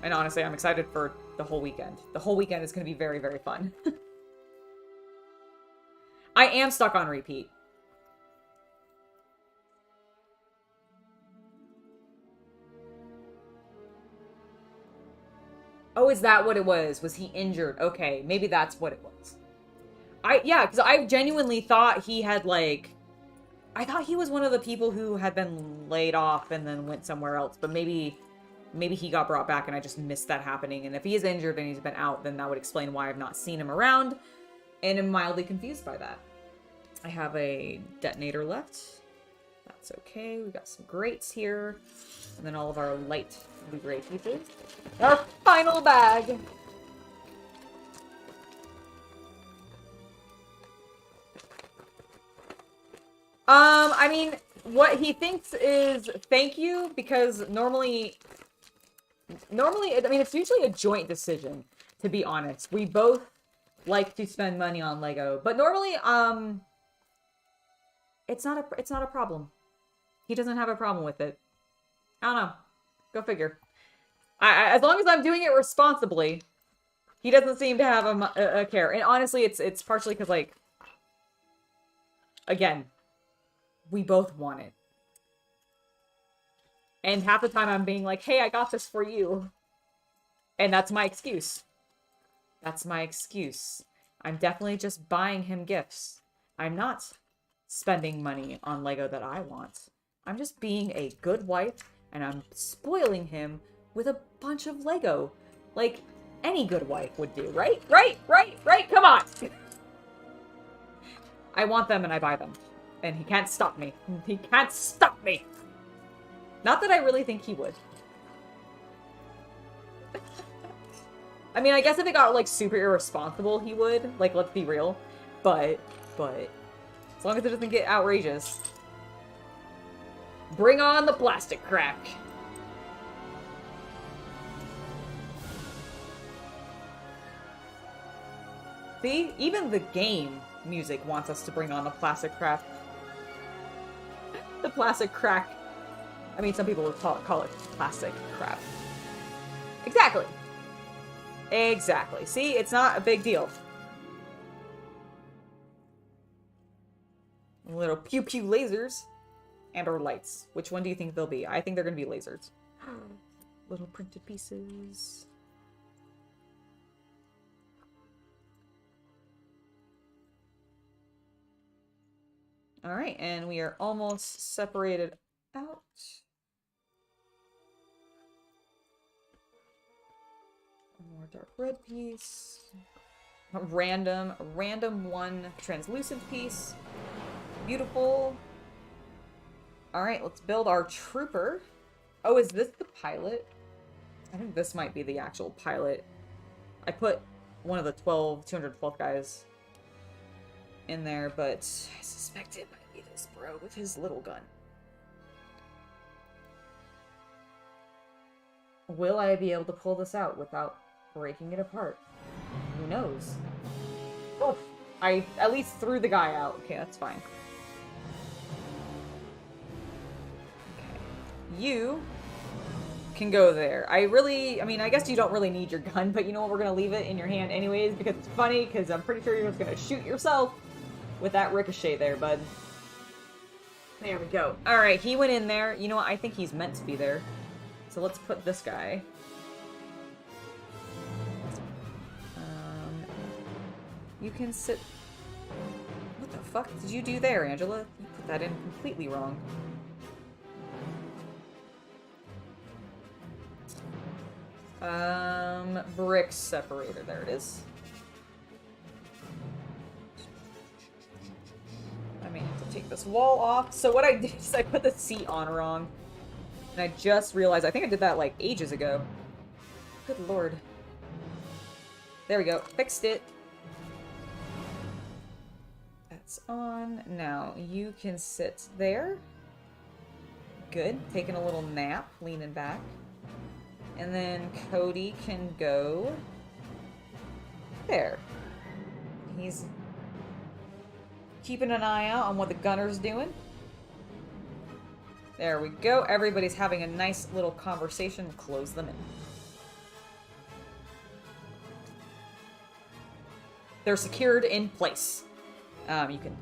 And honestly, I'm excited for the whole weekend. The whole weekend is going to be very, very fun. I am stuck on repeat. Oh, is that what it was? Was he injured? Okay, maybe that's what it was. Yeah, because I genuinely thought he had, like... I thought he was one of the people who had been laid off and then went somewhere else, but maybe he got brought back and I just missed that happening. And if he is injured and he's been out, then that would explain why I've not seen him around, and am mildly confused by that. I have a detonator left. That's okay. We've got some grates here. And then all of our light blue gray pieces. Our final bag! I mean, what he thinks is thank you, because normally, I mean, it's usually a joint decision, to be honest. We both like to spend money on Lego, but normally, it's not a problem. He doesn't have a problem with it. I don't know. Go figure. As long as I'm doing it responsibly, he doesn't seem to have a care. And honestly, it's partially because, like, again, we both want it. And half the time I'm being like, hey, I got this for you. And that's my excuse. That's my excuse. I'm definitely just buying him gifts. I'm not spending money on Lego that I want. I'm just being a good wife, and I'm spoiling him with a bunch of Lego. Like any good wife would do, right? Right? Come on! I want them and I buy them. And he can't stop me. He can't stop me! Not that I really think he would. I mean, I guess if it got, like, super irresponsible, he would. Like, let's be real. But, as long as it doesn't get outrageous. Bring on the plastic crack! See? Even the game music wants us to bring on the plastic crack. The plastic crack. I mean, some people would call it plastic crap. Exactly. Exactly. See? It's not a big deal. Little pew-pew lasers. And or lights. Which one do you think they'll be? I think they're going to be lasers. Little printed pieces. Alright, and we are almost separated out. One more dark red piece. random one translucent piece. Beautiful. All right, let's build our trooper. Oh, is this the pilot? I think this might be the actual pilot. I put one of the 212 guys in there, but I suspect it might be this bro with his little gun. Will I be able to pull this out without breaking it apart? Who knows? Oh, I at least threw the guy out. Okay, that's fine. Okay. You can go there. I mean, I guess you don't really need your gun, but you know what? We're gonna leave it in your hand anyways because it's funny, because I'm pretty sure you're just gonna shoot yourself with that ricochet there, bud. There we go. Alright, he went in there. You know what? I think he's meant to be there. So let's put this guy. You can sit... What the fuck did you do there, Angela? You put that in completely wrong. Brick separator. There it is. I may have to take this wall off. So what I did is I put the seat on wrong. And I just realized, I think I did that like ages ago. Good lord. There we go. Fixed it. That's on. Now, you can sit there. Good. Taking a little nap, leaning back. And then Cody can go there. He's keeping an eye out on what the gunner's doing. There we go. Everybody's having a nice little conversation. Close them in. They're secured in place. You can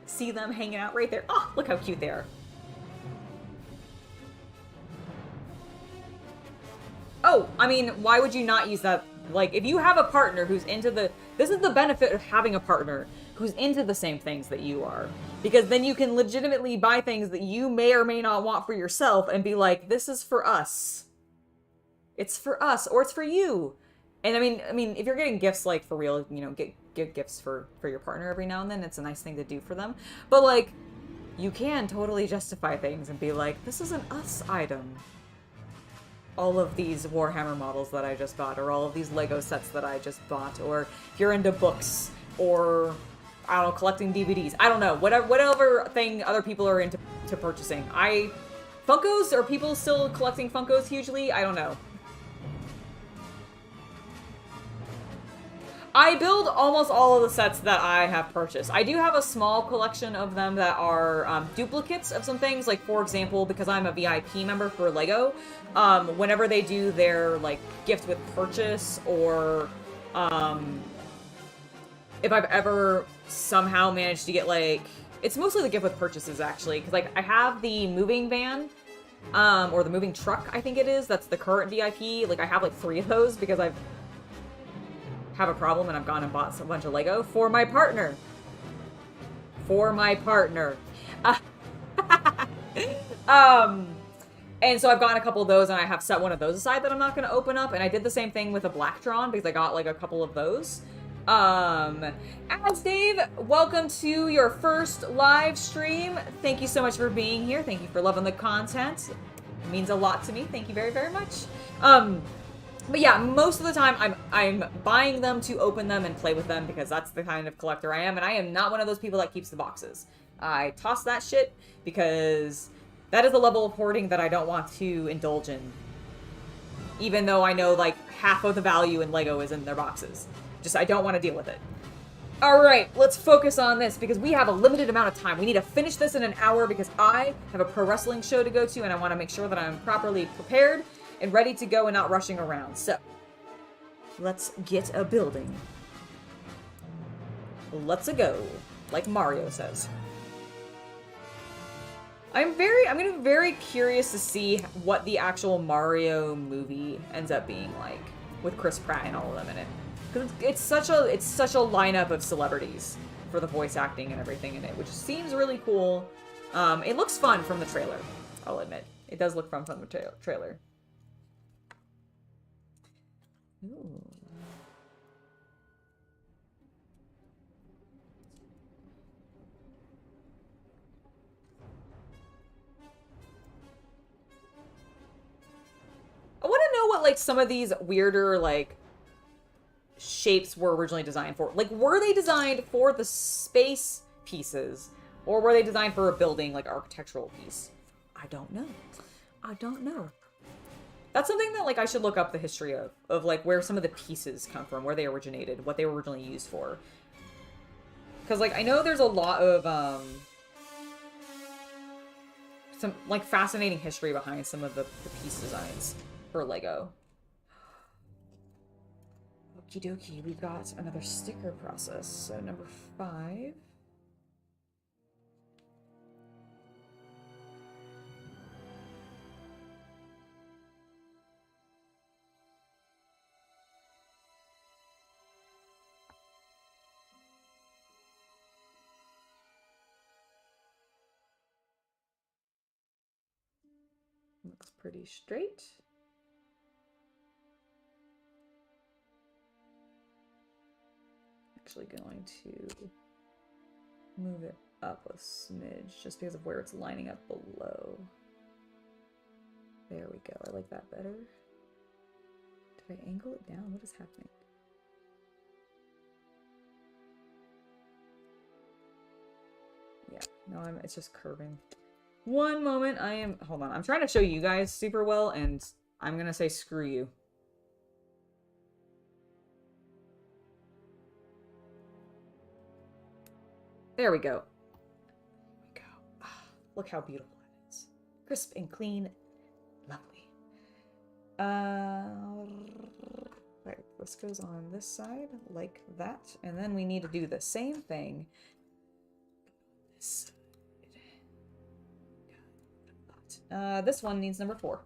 see them hanging out right there. Oh, look how cute they are. Oh, I mean, why would you not use that? Like, if you have a partner who's into the... This is the benefit of having a partner who's into the same things that you are. Because then you can legitimately buy things that you may or may not want for yourself and be like, this is for us. It's for us, or it's for you. And I mean, if you're getting gifts, like, for real, you know, get gifts for your partner every now and then. It's a nice thing to do for them. But, like, you can totally justify things and be like, this is an us item. All of these Warhammer models that I just bought, or all of these Lego sets that I just bought, or if you're into books, or, I don't know, collecting DVDs. I don't know. Whatever thing other people are into purchasing. Funkos? Are people still collecting Funkos hugely? I don't know. I build almost all of the sets that I have purchased. I do have a small collection of them that are duplicates of some things. Like, for example, because I'm a VIP member for LEGO, whenever they do their, like, gift with purchase, or if I've ever somehow managed to get, like... It's mostly the gift with purchases, actually. Because, like, I have the moving van, or the moving truck, I think it is. That's the current VIP. Like, I have, like, 3 of those because I've... have a problem and I've gone and bought a bunch of Lego for my partner. For my partner. And so I've gotten a couple of those, and I have set one of those aside that I'm not going to open up. And I did the same thing with a Blacktron because I got like a couple of those. As Dave, welcome to your first live stream. Thank you so much for being here. Thank you for loving the content. It means a lot to me. Thank you very, very much. But yeah, most of the time I'm buying them to open them and play with them because that's the kind of collector I am, and I am not one of those people that keeps the boxes. I toss that shit because that is a level of hoarding that I don't want to indulge in. Even though I know like half of the value in LEGO is in their boxes. Just I don't want to deal with it. Alright, let's focus on this because we have a limited amount of time. We need to finish this in an hour because I have a pro wrestling show to go to and I want to make sure that I'm properly prepared and ready to go and not rushing around. So, let's get a building. Let's a go, like Mario says. I'm gonna be very curious to see what the actual Mario movie ends up being like with Chris Pratt and all of them in it. Because it's such a lineup of celebrities for the voice acting and everything in it, which seems really cool. It looks fun from the trailer, I'll admit. It does look fun from the trailer. Ooh. like some of these weirder like shapes were originally designed for. Like, were they designed for the space pieces, or were they designed for a building, like architectural piece? I don't know. I don't know. That's something that like I should look up the history of like where some of the pieces come from, where they originated, what they were originally used for. Because like I know there's a lot of some like fascinating history behind some of the piece designs for Lego. Okie dokie, we got another sticker process. So number 5. Looks pretty straight. Actually going to move it up a smidge just because of where it's lining up below. There we go. I like that better. Did I angle it down? What is happening? Yeah, no, it's just curving. One moment, hold on. I'm trying to show you guys super well, and I'm gonna say screw you. There we go. There we go. Oh, look how beautiful it is. Crisp and clean. Lovely. Right, this goes on this side, like that. And then we need to do the same thing. This one needs number 4.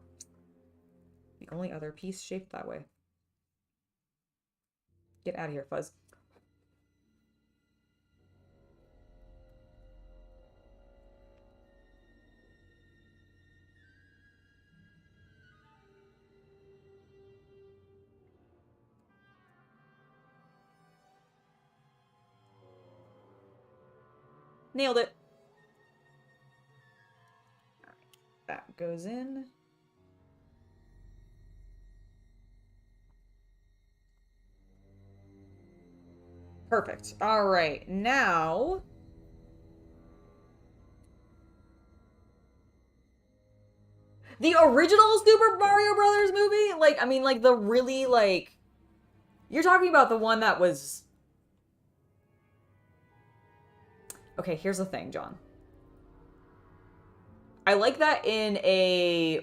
The only other piece shaped that way. Get out of here, Fuzz. Nailed it. All right, that goes in. Perfect. All right, now the original Super Mario Brothers movie, like I mean, like the really like you're talking about the one that was. Okay, here's the thing, John. I like that in a...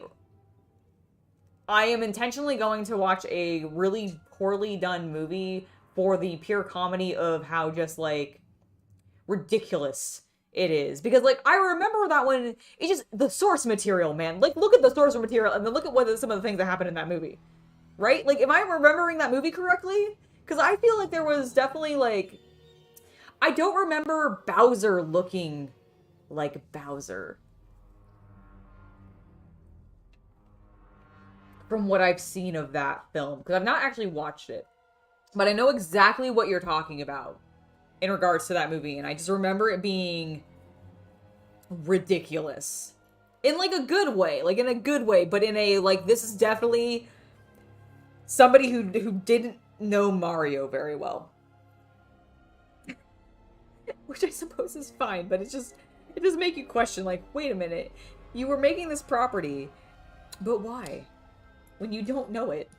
I am intentionally going to watch a really poorly done movie for the pure comedy of how just, like, ridiculous it is. Because, like, I remember that one... It's just the source material, man. Like, look at the source material and then look at some of the things that happened in that movie. Right? Like, am I remembering that movie correctly? Because I feel like there was definitely, like... I don't remember Bowser looking like Bowser. From what I've seen of that film. Because I've not actually watched it. But I know exactly what you're talking about in regards to that movie. And I just remember it being ridiculous. In, like, a good way. Like, in a good way. But in a, like, this is definitely somebody who didn't know Mario very well. Which I suppose is fine, but it does make you question, like, wait a minute. You were making this property, but why? When you don't know it.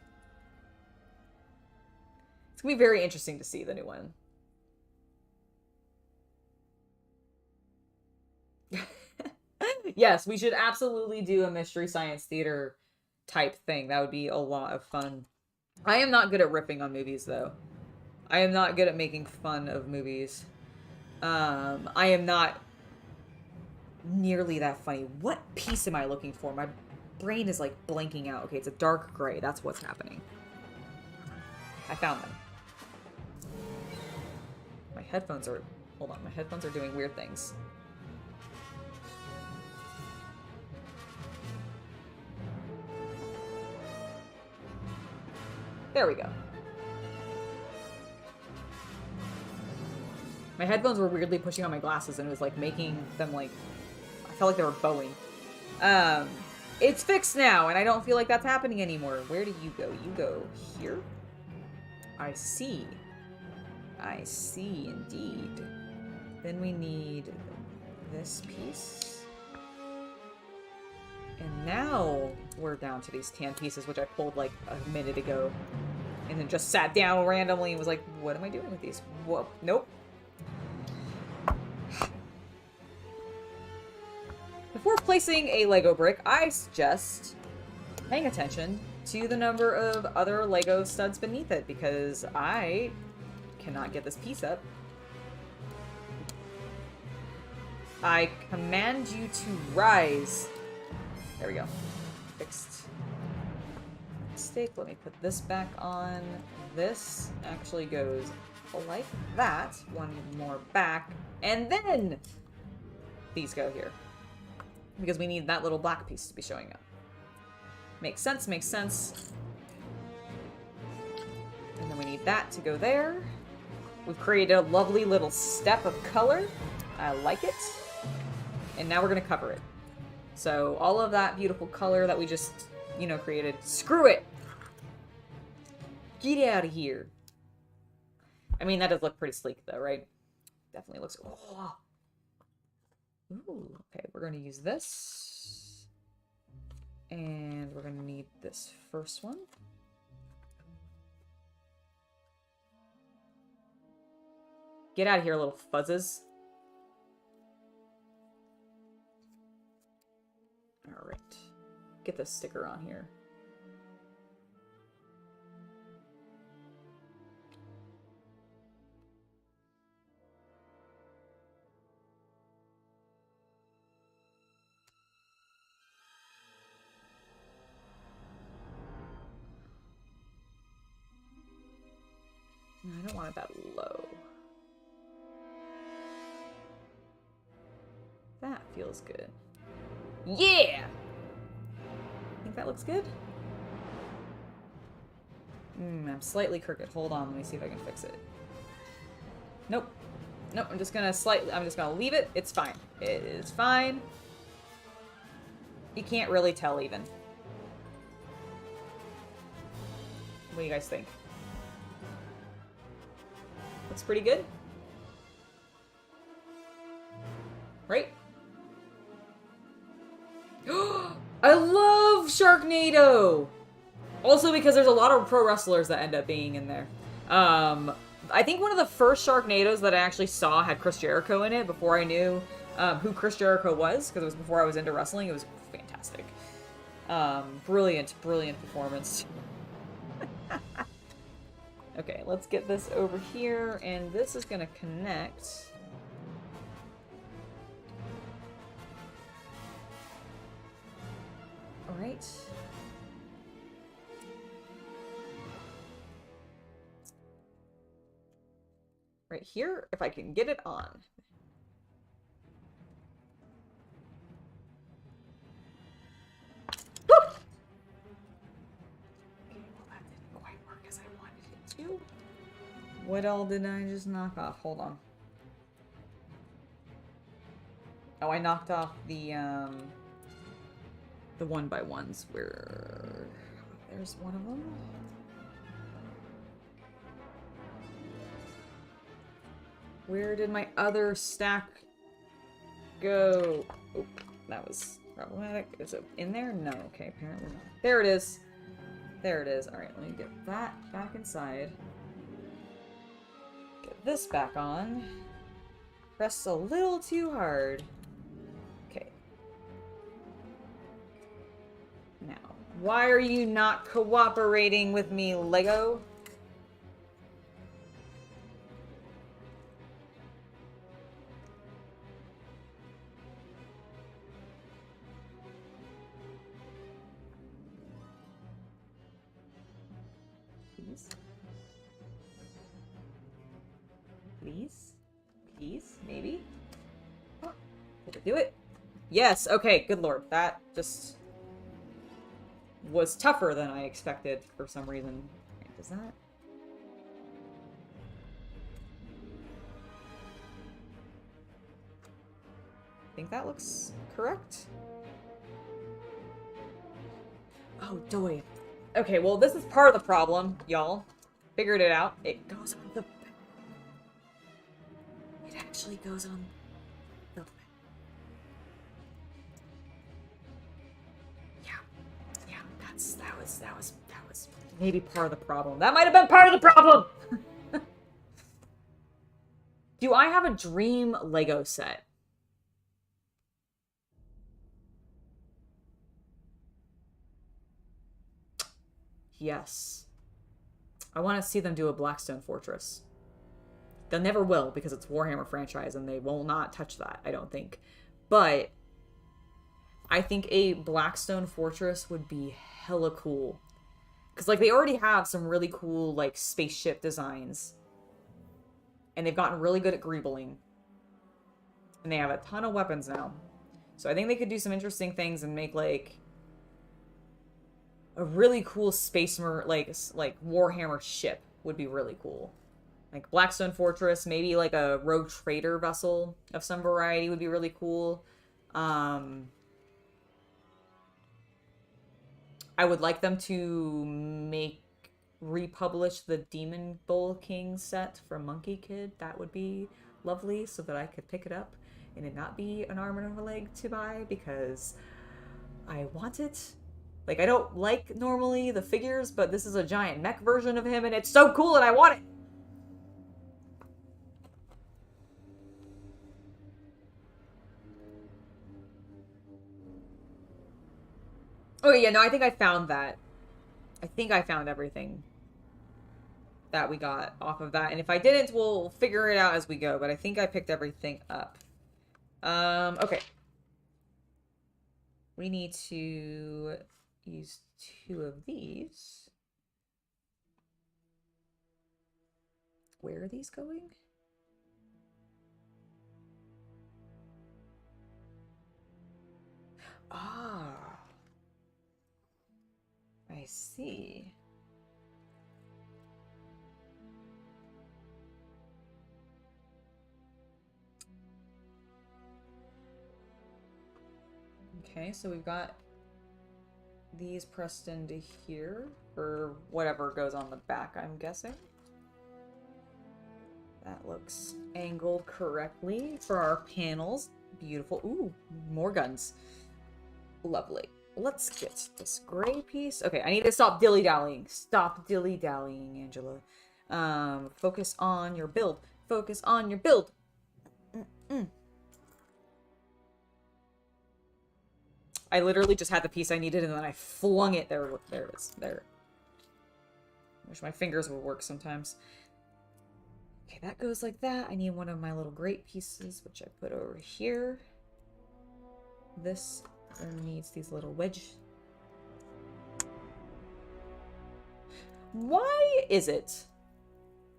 It's gonna be very interesting to see the new one. Yes, we should absolutely do a Mystery Science Theater type thing. That would be a lot of fun. I am not good at ripping on movies, though. I am not good at making fun of movies. I am not nearly that funny. What piece am I looking for? My brain is like blanking out. Okay, it's a dark gray. That's what's happening. I found them. My headphones are... Hold on. My headphones are doing weird things. There we go. My headphones were weirdly pushing on my glasses and it was like making them like... I felt like they were bowing. It's fixed now, and I don't feel like that's happening anymore. Where do you go? You go here? I see. I see, indeed. Then we need this piece. And now we're down to these tan pieces, which I pulled like a minute ago. And then just sat down randomly and was like, what am I doing with these? Whoa, nope. Before placing a Lego brick, I suggest paying attention to the number of other Lego studs beneath it, because I cannot get this piece up. I command you to rise. There we go. Fixed. Mistake. Let me put this back on. This actually goes like that. One more back. And then these go here. Because we need that little black piece to be showing up. Makes sense, makes sense. And then we need that to go there. We've created a lovely little step of color. I like it. And now we're going to cover it. So all of that beautiful color that we just, you know, created. Screw it! Get out of here. I mean, that does look pretty sleek though, right? Definitely looks... Oh. Ooh, okay, we're going to use this. And we're going to need this first one. Get out of here, little fuzzes. Alright. Get this sticker on here. No, I don't want it that low. That feels good. Yeah! Think that looks good? I'm slightly crooked. Hold on, let me see if I can fix it. Nope. Nope, I'm just gonna leave it. It's fine. It is fine. You can't really tell even. What do you guys think? Looks pretty good. Right? I love Sharknado! Also because there's a lot of pro wrestlers that end up being in there. I think one of the first Sharknados that I actually saw had Chris Jericho in it before I knew who Chris Jericho was, because it was before I was into wrestling. It was fantastic. Brilliant, brilliant performance. Okay, let's get this over here, and this is gonna connect. Alright. Right here, if I can get it on. Woo! Okay, well that didn't quite work as I wanted it to. What all did I just knock off? Hold on. Oh, I knocked off the 1x1s where... There's one of them. Where did my other stack go? Oh, that was problematic. Is it in there? No. Okay, apparently not. There it is. There it is. Alright, let me get that back inside. Get this back on. Press a little too hard. Okay. Now, why are you not cooperating with me, Lego? Please? Please? Please? Maybe? Oh, did it do it? Yes, okay, good lord. That just was tougher than I expected for some reason. Right, does that? I think that looks correct. Oh, doy. Okay, well, this is part of the problem, y'all. Figured it out. It goes on the... It actually goes on the... Yeah. Yeah, that was maybe part of the problem. That might have been part of the problem! Do I have a dream Lego set? Yes. I want to see them do a Blackstone Fortress. They never will, because it's Warhammer franchise, and they will not touch that, I don't think. But I think a Blackstone Fortress would be hella cool. Because, like, they already have some really cool, like, spaceship designs. And they've gotten really good at greebling. And they have a ton of weapons now. So I think they could do some interesting things and make, like, a really cool space like Warhammer ship would be really cool. Like Blackstone Fortress, maybe like a rogue trader vessel of some variety would be really cool. I would like them to republish the Demon Bull King set from Monkey Kid. That would be lovely, so that I could pick it up and it not be an arm and a leg to buy, because I want it. Like, I don't like, normally, the figures, but this is a giant mech version of him, and it's so cool, and I want it! Okay, yeah, no, I think I found that. I think I found everything that we got off of that, and if I didn't, we'll figure it out as we go, but I think I picked everything up. Okay. We need to use 2 of these. Where are these going? Ah. I see. Okay, so we've got these pressed into here, or whatever goes on the back, I'm guessing. That looks angled correctly for our panels. Beautiful. Ooh, more guns. Lovely. Let's get this gray piece. Okay, I need to stop dilly-dallying. Stop dilly-dallying, Angela. Focus on your build. Focus on your build. I literally just had the piece I needed, and then I flung it. There it is. There. Wish my fingers would work sometimes. Okay, that goes like that. I need one of my little great pieces, which I put over here. This needs these little wedge. Why is it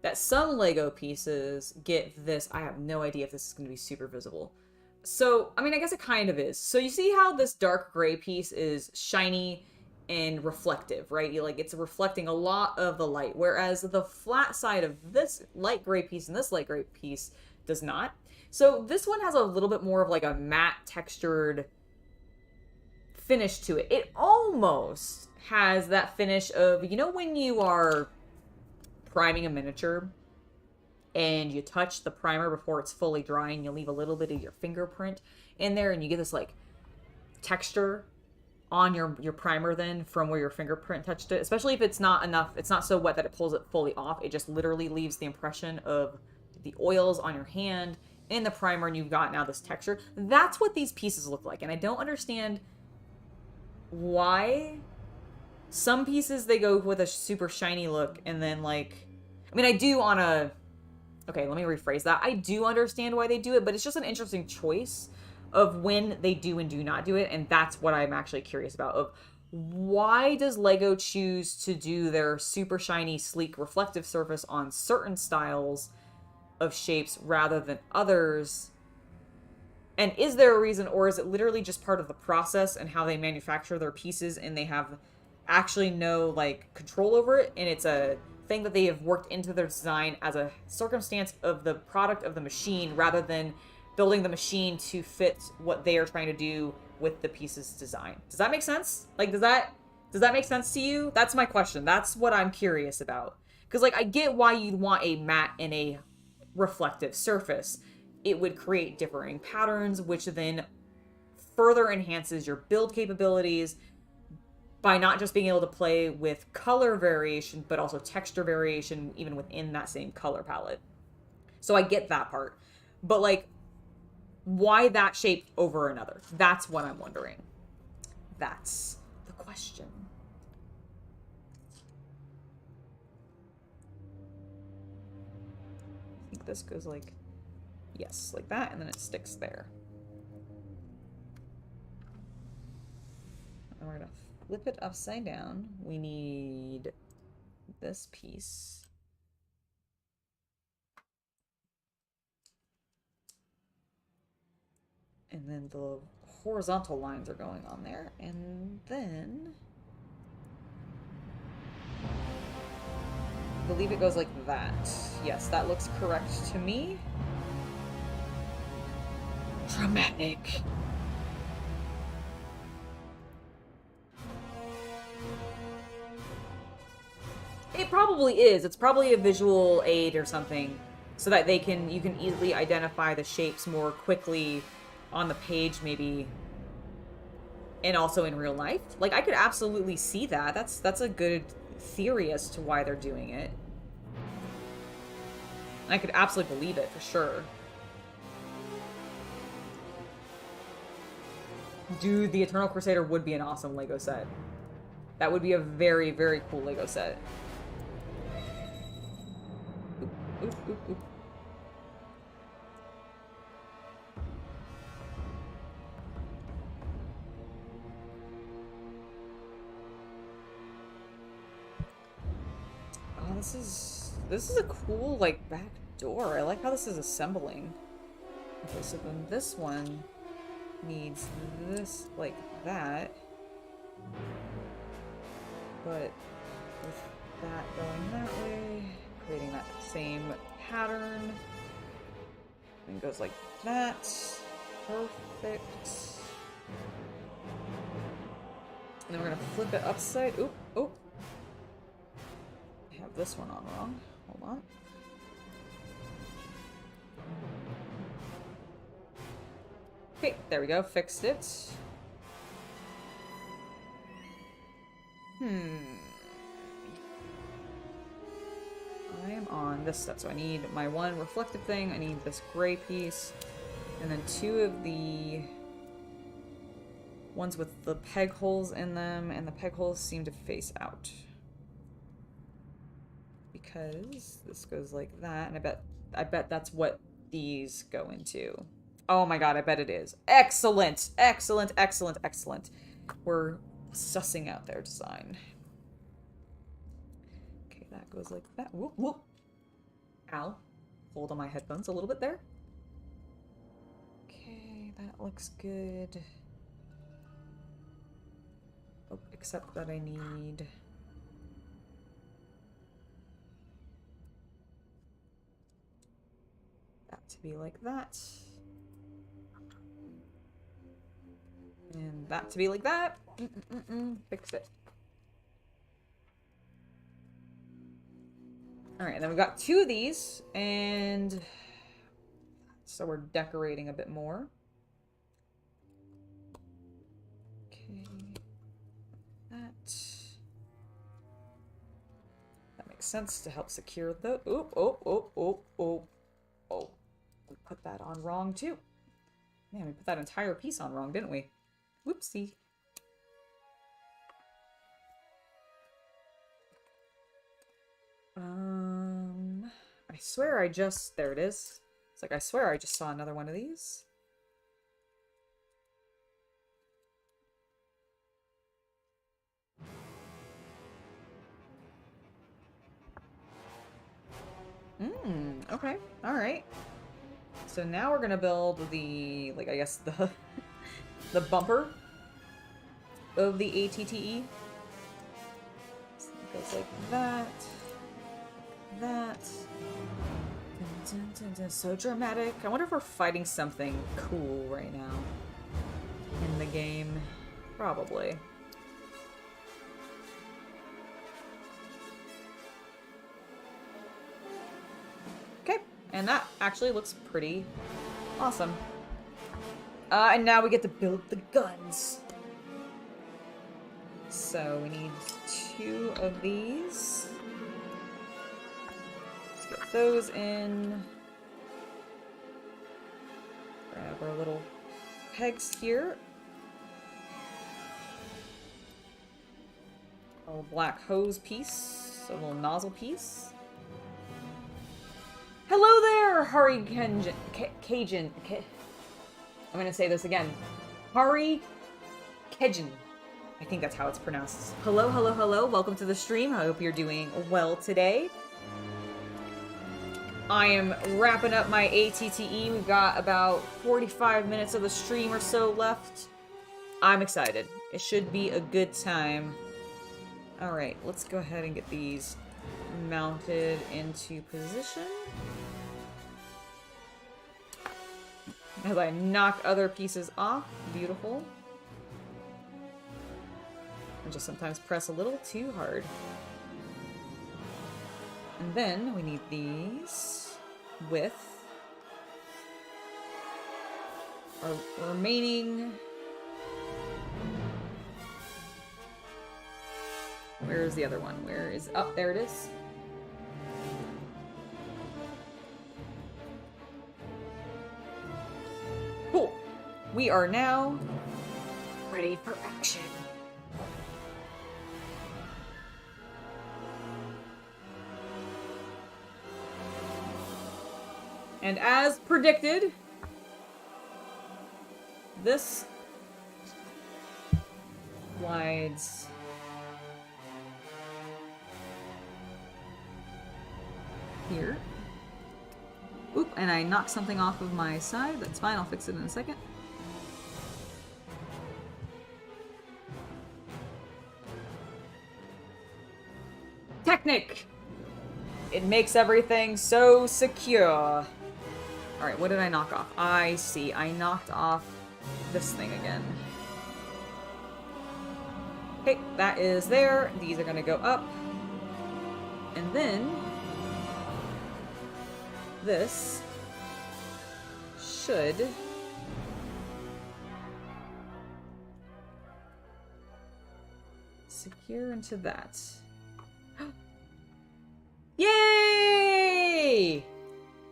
that some Lego pieces get this? I have no idea if this is going to be super visible. So, I mean, I guess it kind of is. So you see how this dark gray piece is shiny and reflective, right? It's reflecting a lot of the light, whereas the flat side of this light gray piece and this light gray piece does not. So this one has a little bit more of like a matte textured finish to it. It almost has that finish of, you know, when you are priming a miniature and you touch the primer before it's fully dry and you leave a little bit of your fingerprint in there and you get this like texture on your primer then from where your fingerprint touched it, especially if it's not enough, it's not so wet that it pulls it fully off. It just literally leaves the impression of the oils on your hand in the primer, and you've got now this texture. That's what these pieces look like, and I don't understand why some pieces they go with a super shiny look, and then like, I mean, I do on a, okay, let me rephrase that. I do understand why they do it, but it's just an interesting choice of when they do and do not do it, and that's what I'm actually curious about, of why does Lego choose to do their super shiny, sleek, reflective surface on certain styles of shapes rather than others? And is there a reason, or is it literally just part of the process and how they manufacture their pieces, and they have actually no, like, control over it, and it's a thing that they have worked into their design as a circumstance of the product of the machine rather than building the machine to fit what they are trying to do with the piece's design? Does that make sense? Like, does that Does that make sense to you? That's my question. That's what I'm curious about. Because, like, I get why you'd want a matte and a reflective surface. It would create differing patterns, which then further enhances your build capabilities by not just being able to play with color variation, but also texture variation even within that same color palette. So I get that part. But, like, why that shape over another? That's what I'm wondering. That's the question. I think this goes like, yes, like that, and then it sticks there. And we're gonna flip it upside down. We need this piece. And then the horizontal lines are going on there. And then I believe it goes like that. Yes, that looks correct to me. Dramatic. It probably is. It's probably a visual aid or something, so that you can easily identify the shapes more quickly on the page, maybe, and also in real life. Like, I could absolutely see that. That's a good theory as to why they're doing it. I could absolutely believe it for sure. Dude, the Eternal Crusader would be an awesome Lego set. That would be a very, very cool Lego set. Oop, oop, oop, oop. Oh, this is a cool, like, back door. I like how this is assembling. Okay, so then this one needs this like that, but with that going that way, creating that same pattern, and goes like that. Perfect. And then we're gonna flip it upside. Oop, oop. I have this one on wrong. Hold on. Okay, there we go. Fixed it. I am on this step, so I need my one reflective thing. I need this gray piece. And then two of the ones with the peg holes in them, and the peg holes seem to face out. Because this goes like that, and I bet that's what these go into. Oh my god, I bet it is. Excellent! Excellent, excellent, excellent. We're sussing out their design. Okay, that goes like that. Whoop, whoop. Ow. Hold on my headphones a little bit there. Okay, that looks good. Oh, except that I need... that to be like that. And that to be like that. Fix it. Alright, then we've got two of these, and so we're decorating a bit more. Okay. That makes sense to help secure the... Oop, oh, oh, oh, oh, oh. We put that on wrong, too. Man, we put that entire piece on wrong, didn't we? Whoopsie. I swear I just... There it is. It's like, I swear I just saw another one of these. Okay. Alright. So now we're gonna build the, like, I guess the... the bumper of the ATTE. So it goes like that. That. Dun, dun, dun, dun. So dramatic. I wonder if we're fighting something cool right now in the game. Probably. And that actually looks pretty awesome. And now we get to build the guns. So we need 2 of these. Let's get those in. Grab our little pegs here. A little black hose piece. A little nozzle piece. Hello there, Hari Cajun. I'm gonna say this again. Hari Kejin. I think that's how it's pronounced. Hello, hello, hello. Welcome to the stream. I hope you're doing well today. I am wrapping up my ATTE. We've got about 45 minutes of the stream or so left. I'm excited. It should be a good time. Alright, let's go ahead and get these mounted into position. As I knock other pieces off. Beautiful. I just sometimes press a little too hard. And then we need these with our remaining... Where is the other one? Where is... Oh, there it is. Cool. We are now ready for action. And as predicted, this slides here. Oop, and I knocked something off of my side. That's fine, I'll fix it in a second. Technic! It makes everything so secure. Alright, what did I knock off? I see, I knocked off this thing again. Okay, that is there. These are gonna go up. And then this should secure into that. Yay!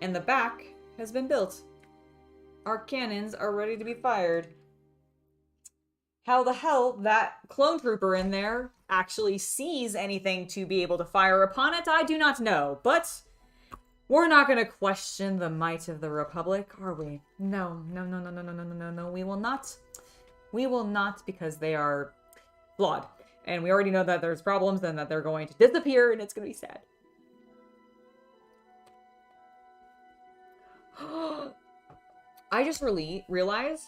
And the back has been built. Our cannons are ready to be fired. How the hell that clone trooper in there actually sees anything to be able to fire upon it, I do not know. But we're not going to question the might of the Republic, are we? No, no, no, no, no, no, no, no, no, no. We will not. We will not, because they are flawed. And we already know that there's problems and that they're going to disappear, and it's going to be sad. I just realized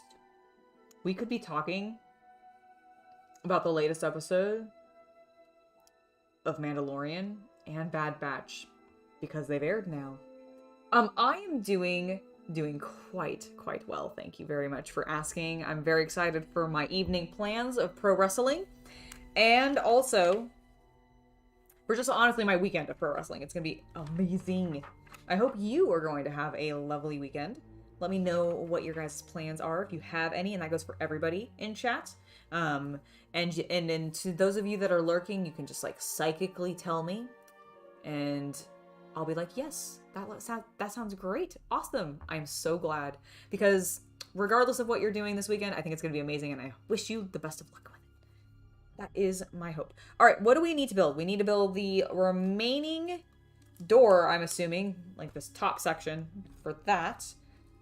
we could be talking about the latest episode of Mandalorian and Bad Batch because they've aired now. I am doing quite well. Thank you very much for asking. I'm very excited for my evening plans of pro wrestling, and also for just honestly my weekend of pro wrestling. It's gonna be amazing. I hope you are going to have a lovely weekend. Let me know what your guys' plans are, if you have any, and that goes for everybody in chat. And to those of you that are lurking, you can just like psychically tell me, and I'll be like, yes, that sounds great, awesome. I'm so glad, because regardless of what you're doing this weekend, I think it's gonna be amazing, and I wish you the best of luck with it. That is my hope. All right, what do we need to build? We need to build the remaining door, I'm assuming, like this top section for that.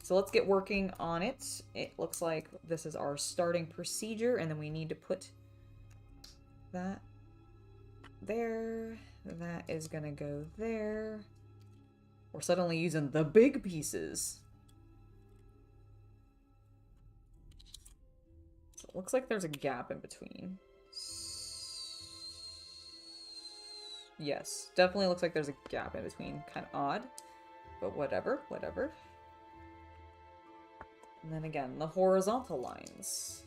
So let's get working on it. It looks like this is our starting procedure, and then we need to put that there. That is gonna go there. We're suddenly using the big pieces. So it looks like there's a gap in between. Yes, definitely looks like there's a gap in between. Kind of odd, but whatever. And then again, the horizontal lines.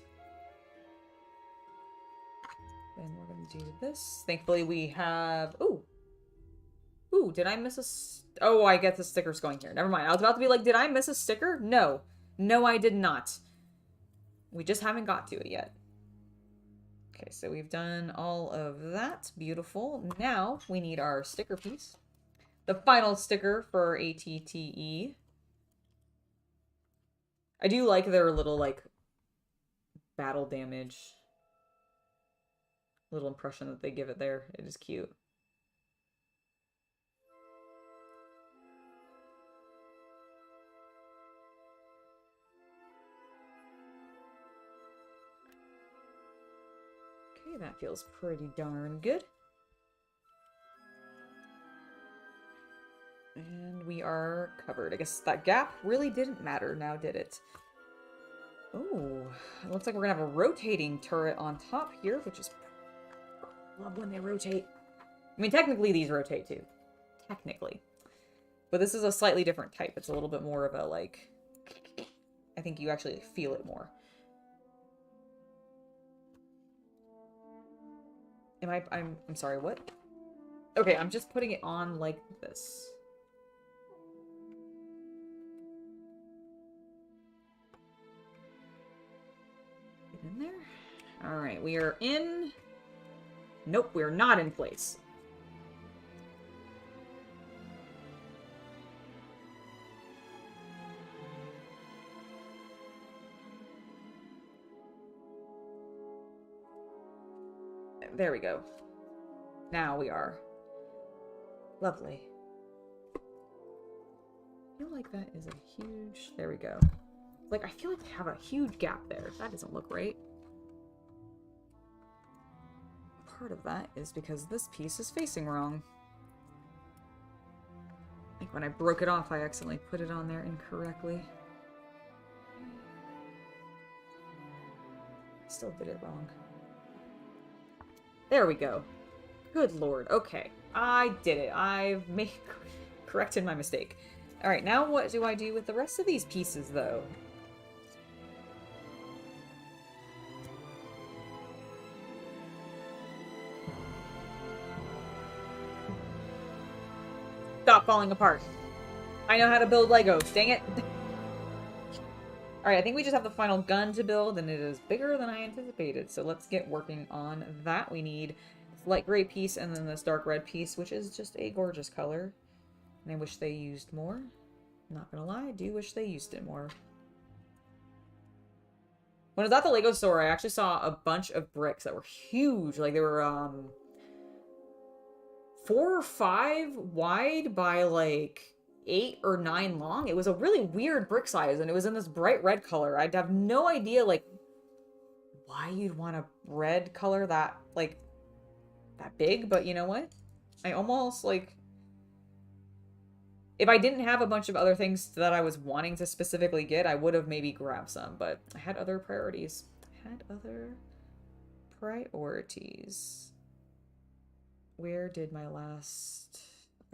Then we're going to do this. Thankfully we have... Ooh, did I miss Oh, I get the stickers going here. Never mind. I was about to be like, did I miss a sticker? No. No, I did not. We just haven't got to it yet. Okay, so we've done all of that. Beautiful. Now we need our sticker piece. The final sticker for ATTE. I do like their little, like, battle damage little impression that they give it there. It is cute. Okay, that feels pretty darn good. And we are covered. I guess that gap really didn't matter now, did it? Oh, it looks like we're gonna have a rotating turret on top here, which is... love when they rotate. I mean, technically these rotate too. Technically. But this is a slightly different type. It's a little bit more of a, like... I think you actually feel it more. I'm sorry, what? Okay, I'm just putting it on like this. Get in there. Alright, we are in... Nope, we're not in place. There we go. Now we are. Lovely. I feel like that is a huge... There we go. Like, I feel like I have a huge gap there. That doesn't look right. Part of that is because this piece is facing wrong. Like, when I broke it off, I accidentally put it on there incorrectly. I still did it wrong. There we go. Good lord. Okay. I did it. I've corrected my mistake. Alright, now what do I do with the rest of these pieces, though? Stop falling apart. I know how to build Legos. Dang it. Alright, I think we just have the final gun to build, and it is bigger than I anticipated. So let's get working on that. We need this light gray piece and then this dark red piece, which is just a gorgeous color. And I wish they used more. Not gonna lie, I do wish they used it more. When I was at the Lego store, I actually saw a bunch of bricks that were huge. Like, they were, 4 or 5 wide by, like... 8 or 9 long. It was a really weird brick size, and it was in this bright red color. I'd have no idea, like, why you'd want a red color that, like, that big, but you know what? I almost, like... If I didn't have a bunch of other things that I was wanting to specifically get, I would have maybe grabbed some, but I had other priorities. Where did my last...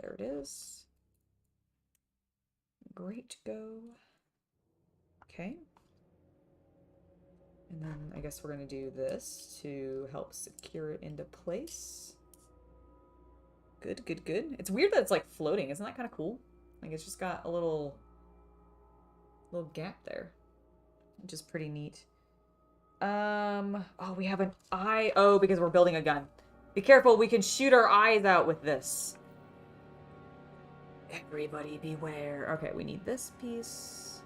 There it is. Great, go. Okay. And then I guess we're going to do this to help secure it into place. Good, good, good. It's weird that it's like floating. Isn't that kind of cool? Like it's just got a little gap there, which is pretty neat. Oh, we have an eye. Oh, because we're building a gun. Be careful, we can shoot our eyes out with this. Everybody beware. Okay, we need this piece.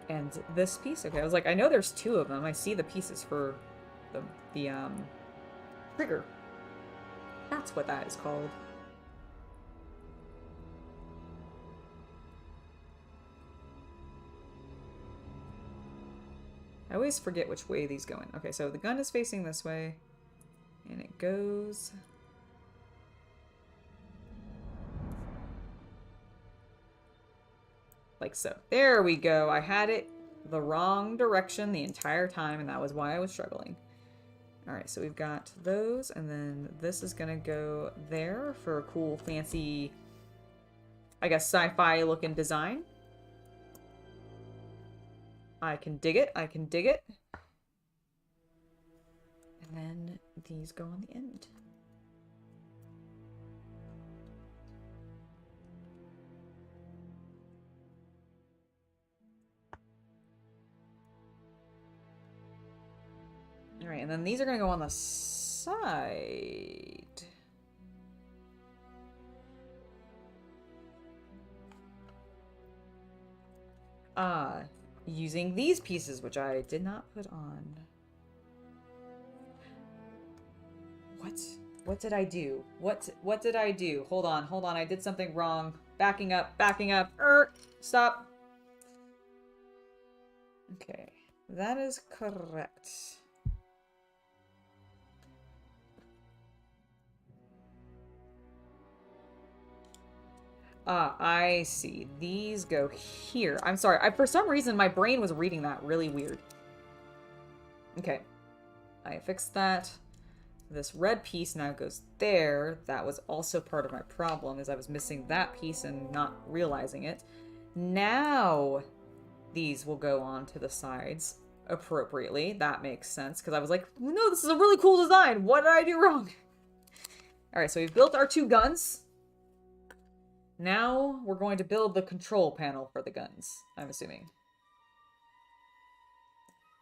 And this piece. Okay, I was like, I know there's 2 of them. I see the pieces for the trigger. That's what that is called. I always forget which way these go in. Okay, so the gun is facing this way. And it goes... like so. There we go. I had it the wrong direction the entire time, and that was why I was struggling. Alright, so we've got those, and then this is gonna go there for a cool, fancy, I guess, sci-fi looking design. I can dig it. I can dig it. And then these go on the end. and then these are gonna go on the side. Using these pieces, which I did not put on. What did I do? What did I do? Hold on, I did something wrong. Backing up. Stop. Okay, that is correct. I see. These go here. I'm sorry. For some reason, my brain was reading that really weird. Okay. I fixed that. This red piece now goes there. That was also part of my problem, is I was missing that piece and not realizing it. Now, these will go on to the sides appropriately. That makes sense, because I was like, no, this is a really cool design. What did I do wrong? Alright, so we've built our 2 guns. Now we're going to build the control panel for the guns, I'm assuming.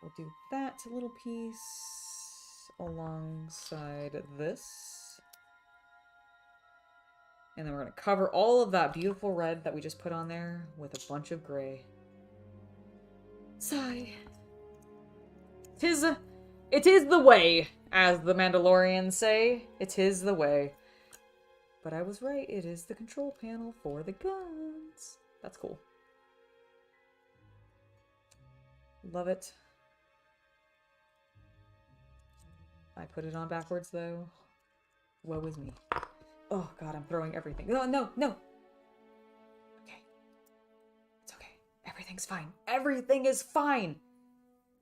We'll do that little piece alongside this. And then we're going to cover all of that beautiful red that we just put on there with a bunch of gray. Sigh. It is the way, as the Mandalorians say. It is the way. But I was right, it is the control panel for the guns. That's cool. Love it. I put it on backwards, though. Woe is me. Oh, God, I'm throwing everything. No, no, no! Okay. It's okay. Everything's fine. Everything is fine!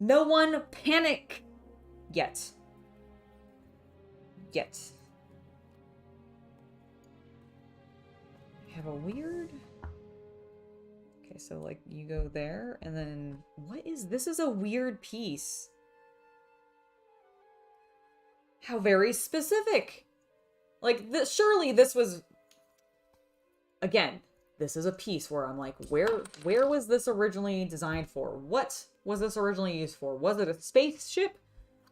No one panic! Yet. I have a weird... Okay, so, like, you go there, and then... What is... This is a weird piece. How very specific! Like, surely this was... Again, this is a piece where I'm like, where was this originally designed for? What was this originally used for? Was it a spaceship?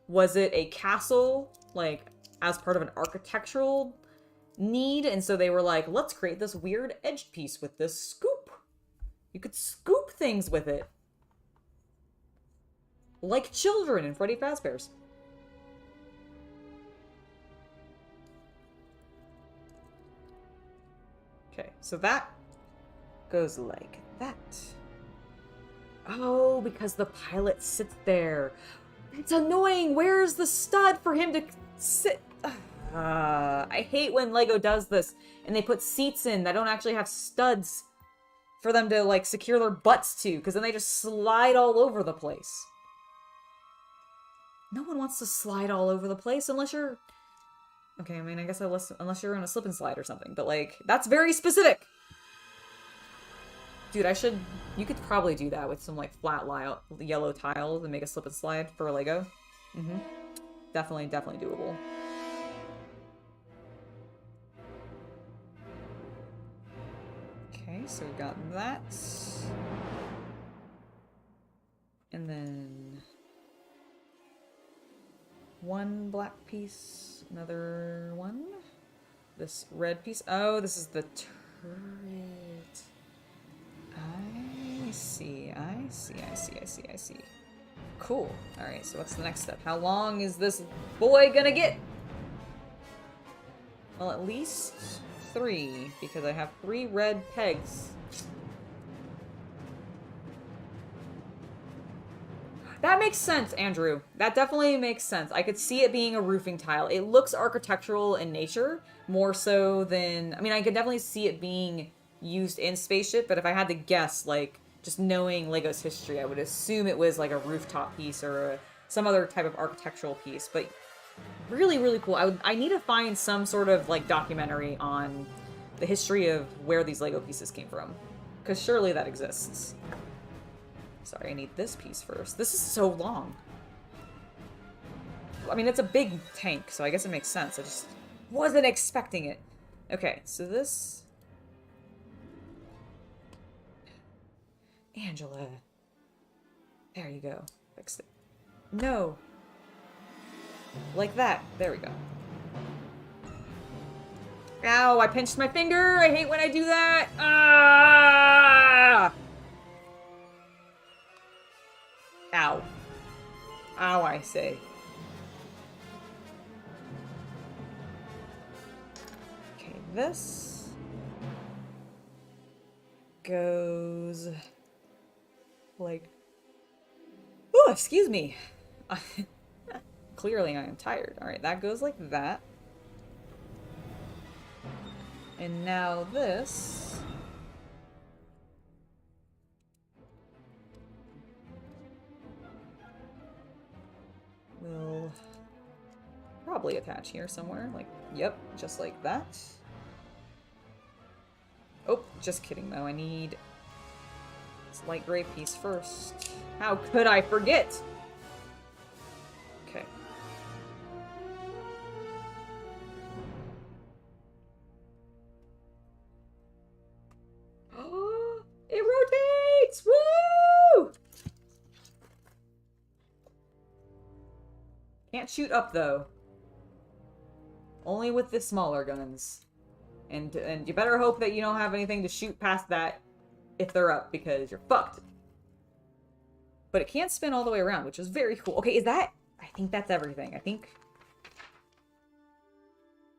Was it a castle, like, as part of an architectural need? And so they were like, let's create this weird edged piece with this scoop. You could scoop things with it. Like children in Freddy Fazbear's. Okay, so that goes like that. Oh, because the pilot sits there. It's annoying. Where's the stud for him to sit? I hate when Lego does this and they put seats in that don't actually have studs for them to, like, secure their butts to, because then they just slide all over the place. No one wants to slide all over the place unless you're... Okay, I mean, I guess unless you're on a slip and slide or something, but, like, that's very specific! Dude, you could probably do that with some, like, flat yellow tiles and make a slip and slide for a Lego. Mm-hmm. Definitely doable. Okay, so we got that. And then... one black piece, another one. This red piece. Oh, this is the turret. I see. Cool. Alright, so what's the next step? How long is this boy gonna get? Well, at least 3, because I have 3 red pegs. That makes sense, Andrew. That definitely makes sense. I could see it being a roofing tile. It looks architectural in nature, more so than... I mean, I could definitely see it being used in Spaceship, but if I had to guess, like, just knowing Lego's history, I would assume it was like a rooftop piece or some other type of architectural piece. But really, really cool. I need to find some sort of, like, documentary on the history of where these Lego pieces came from, because surely that exists. Sorry, I need this piece first. This is so long. I mean, it's a big tank, so I guess it makes sense. I just wasn't expecting it. Okay, so this... Angela. There you go. Fixed it. No. Like that. There we go. Ow, I pinched my finger. I hate when I do that. Ah! Ow. Ow, I say. Okay, this goes like... Oh, excuse me. Clearly I am tired. Alright, that goes like that. And now this... will probably attach here somewhere. Like, yep, just like that. Oh, just kidding though. I need this light gray piece first. How could I forget? Okay. Oh, it rotates! Woo! Can't shoot up though. Only with the smaller guns. And you better hope that you don't have anything to shoot past that if they're up, because you're fucked. But it can spin all the way around, which is very cool. Okay, is that... I think that's everything. I think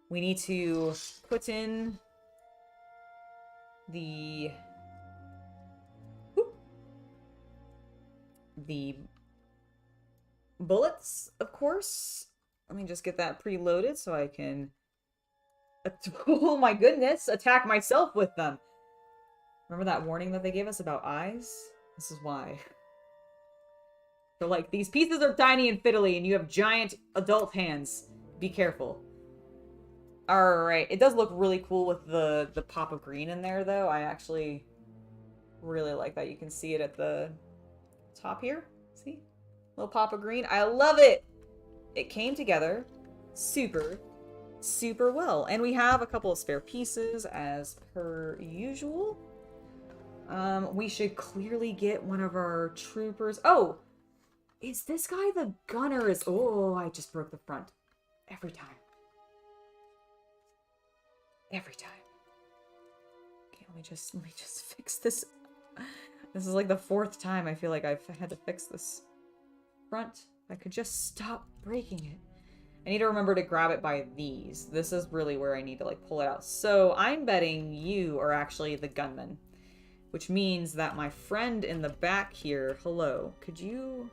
we need to put in the... the bullets, of course. Let me just get that preloaded so I can... oh my goodness! Attack myself with them! Remember that warning that they gave us about eyes? This is why. They're like, these pieces are tiny and fiddly and you have giant adult hands. Be careful. Alright, it does look really cool with the pop of green in there though. I actually really like that. You can see it at the top here. See? Little pop of green. I love it! It came together super well. And we have a couple of spare pieces as per usual. We should clearly get one of our troopers. Oh! Is this guy the gunner? Oh, I just broke the front. Every time. Every time. Okay, let me just fix this. This is like the 4th time I feel like I've had to fix this front. I could just stop breaking it. I need to remember to grab it by these. This is really where I need to like pull it out. So I'm betting you are actually the gunman, which means that my friend in the back here, hello, could you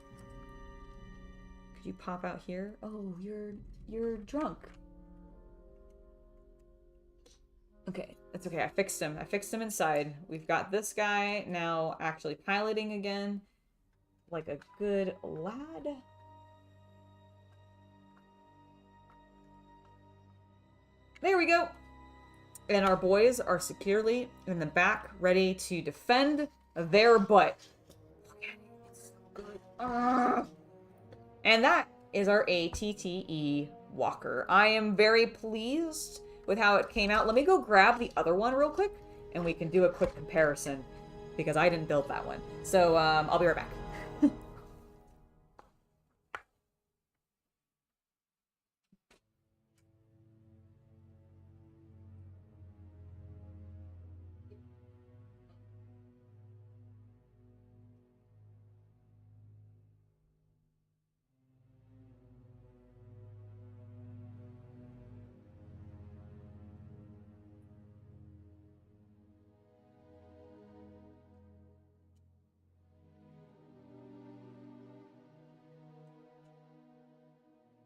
pop out here? Oh, you're drunk. Okay, that's okay. I fixed him. I fixed him inside. We've got this guy now actually piloting again like a good lad. There we go. And our boys are securely in the back, ready to defend their butt. Look at it. It's so good. And that is our ATTE walker. I am very pleased with how it came out. Let me go grab the other one real quick, and we can do a quick comparison, because I didn't build that one. So, I'll be right back.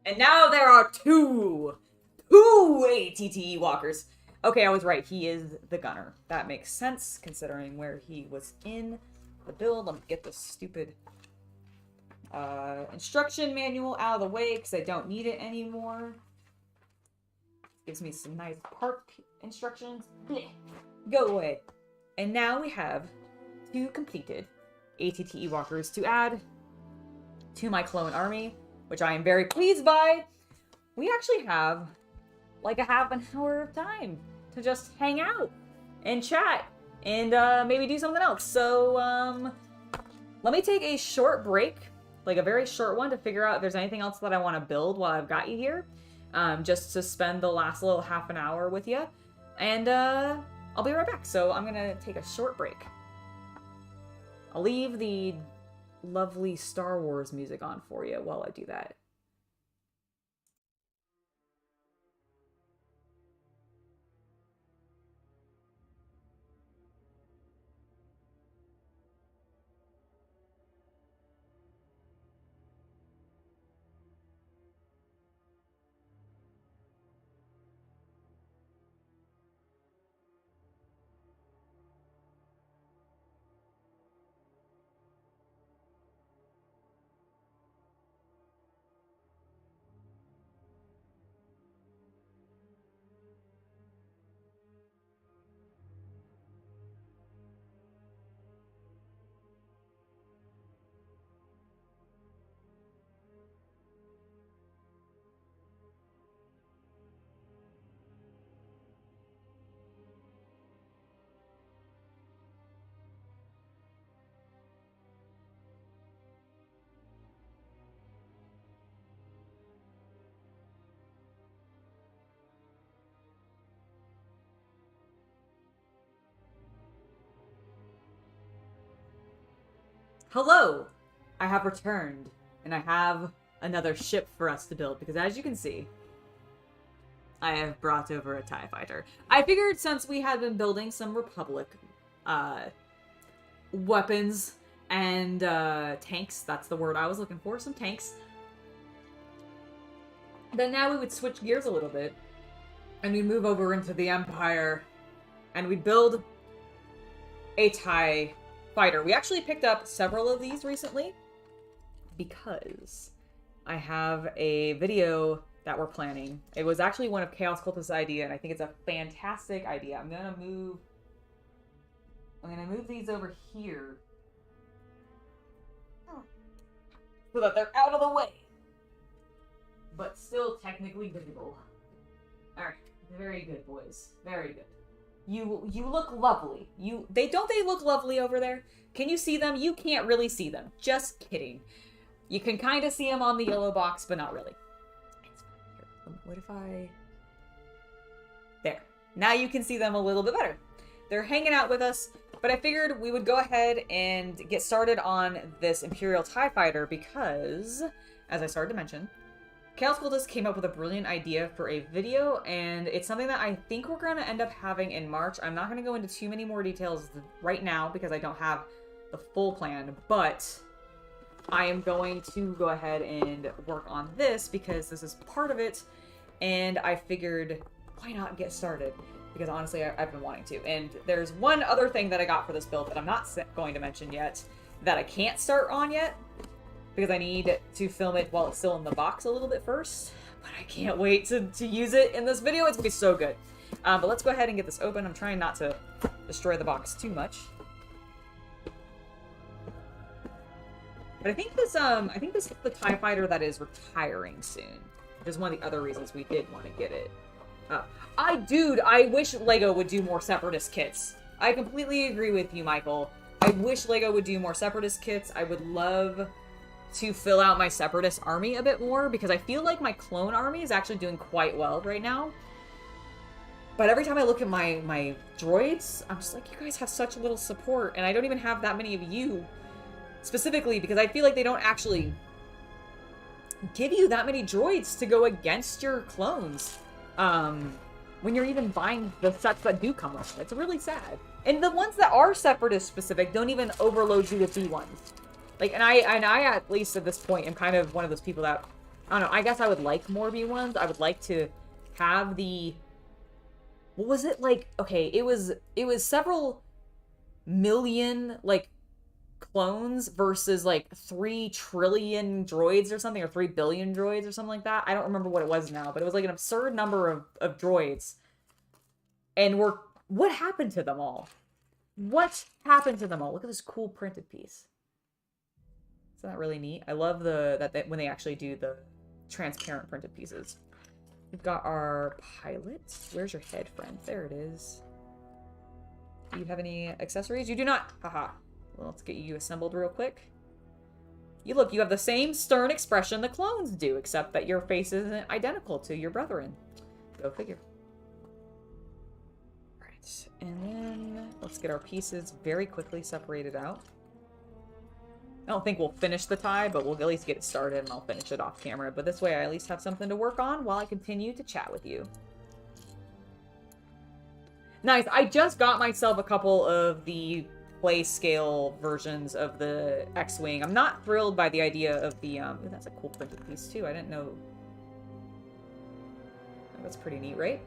And now there are two ATTE walkers. Okay, I was right. He is the gunner. That makes sense, considering where he was in the build. Let me get this stupid instruction manual out of the way, because I don't need it anymore. Gives me some nice part instructions. Blech. Go away. And now we have 2 completed ATTE walkers to add to my clone army, which I am very pleased by. We actually have like a half an hour of time to just hang out and chat and maybe do something else. So let me take a short break like a very short one to figure out if there's anything else that I want to build while I've got you here. Just to spend the last little half an hour with you. And I'll be right back. So I'm going to take a short break. I'll leave the lovely Star Wars music on for you while I do that. Hello! I have returned, and I have another ship for us to build, because as you can see, I have brought over a TIE fighter. I figured since we had been building some Republic weapons and tanks, that's the word I was looking for, some tanks, then now we would switch gears a little bit, and we'd move over into the Empire, and we'd build a TIE fighter. We actually picked up several of these recently because I have a video that we're planning. It was actually one of Chaos Cultist's idea, and I think it's a fantastic idea. I'm gonna move these over here so that they're out of the way, but still technically visible. All right, very good, boys. Very good. You look lovely. Don't they look lovely over there? Can you see them? You can't really see them. Just kidding. You can kind of see them on the yellow box, but not really. What if I... There. Now you can see them a little bit better. They're hanging out with us, but I figured we would go ahead and get started on this Imperial TIE Fighter because, as I started to mention, Chaos Cultist came up with a brilliant idea for a video, and it's something that I think we're going to end up having in March. I'm not going to go into too many more details right now because I don't have the full plan, but I am going to go ahead and work on this because this is part of it, and I figured, why not get started? Because honestly, I've been wanting to. And there's one other thing that I got for this build that I'm not going to mention yet, that I can't start on yet, because I need to film it while it's still in the box a little bit first. But I can't wait to use it in this video. It's gonna be so good. But let's go ahead and get this open. I'm trying not to destroy the box too much. But I think this is the TIE Fighter that is retiring soon. Which is one of the other reasons we did want to get it. I wish LEGO would do more Separatist kits. I completely agree with you, Michael. I wish LEGO would do more Separatist kits. I would love to fill out my Separatist army a bit more, because I feel like my clone army is actually doing quite well right now. But every time I look at my droids, I'm just like, you guys have such little support, and I don't even have that many of you, specifically because I feel like they don't actually give you that many droids to go against your clones. When you're even buying the sets that do come with it. It's really sad. And the ones that are Separatist specific don't even overload you with B1s. Like, and I at least at this point am kind of one of those people that, I don't know, I guess I would like more B1s. I would like to have the, what was it like? Okay, it was several million, like, clones versus, like, 3 trillion droids or something, or 3 billion droids or something like that. I don't remember what it was now, but it was, like, an absurd number of droids. And what happened to them all? What happened to them all? Look at this cool printed piece. Isn't that really neat? I love when they actually do the transparent printed pieces. We've got our pilot. Where's your head, friend? There it is. Do you have any accessories? You do not. Haha. Well, let's get you assembled real quick. You look, you have the same stern expression the clones do, except that your face isn't identical to your brethren. Go figure. Right, and then let's get our pieces very quickly separated out. I don't think we'll finish the tie, but we'll at least get it started and I'll finish it off camera. But this way I at least have something to work on while I continue to chat with you. Nice. I just got myself a couple of the play scale versions of the X-Wing. I'm not thrilled by the idea of the, ooh, that's a cool printed piece too. I didn't know. That's pretty neat, right?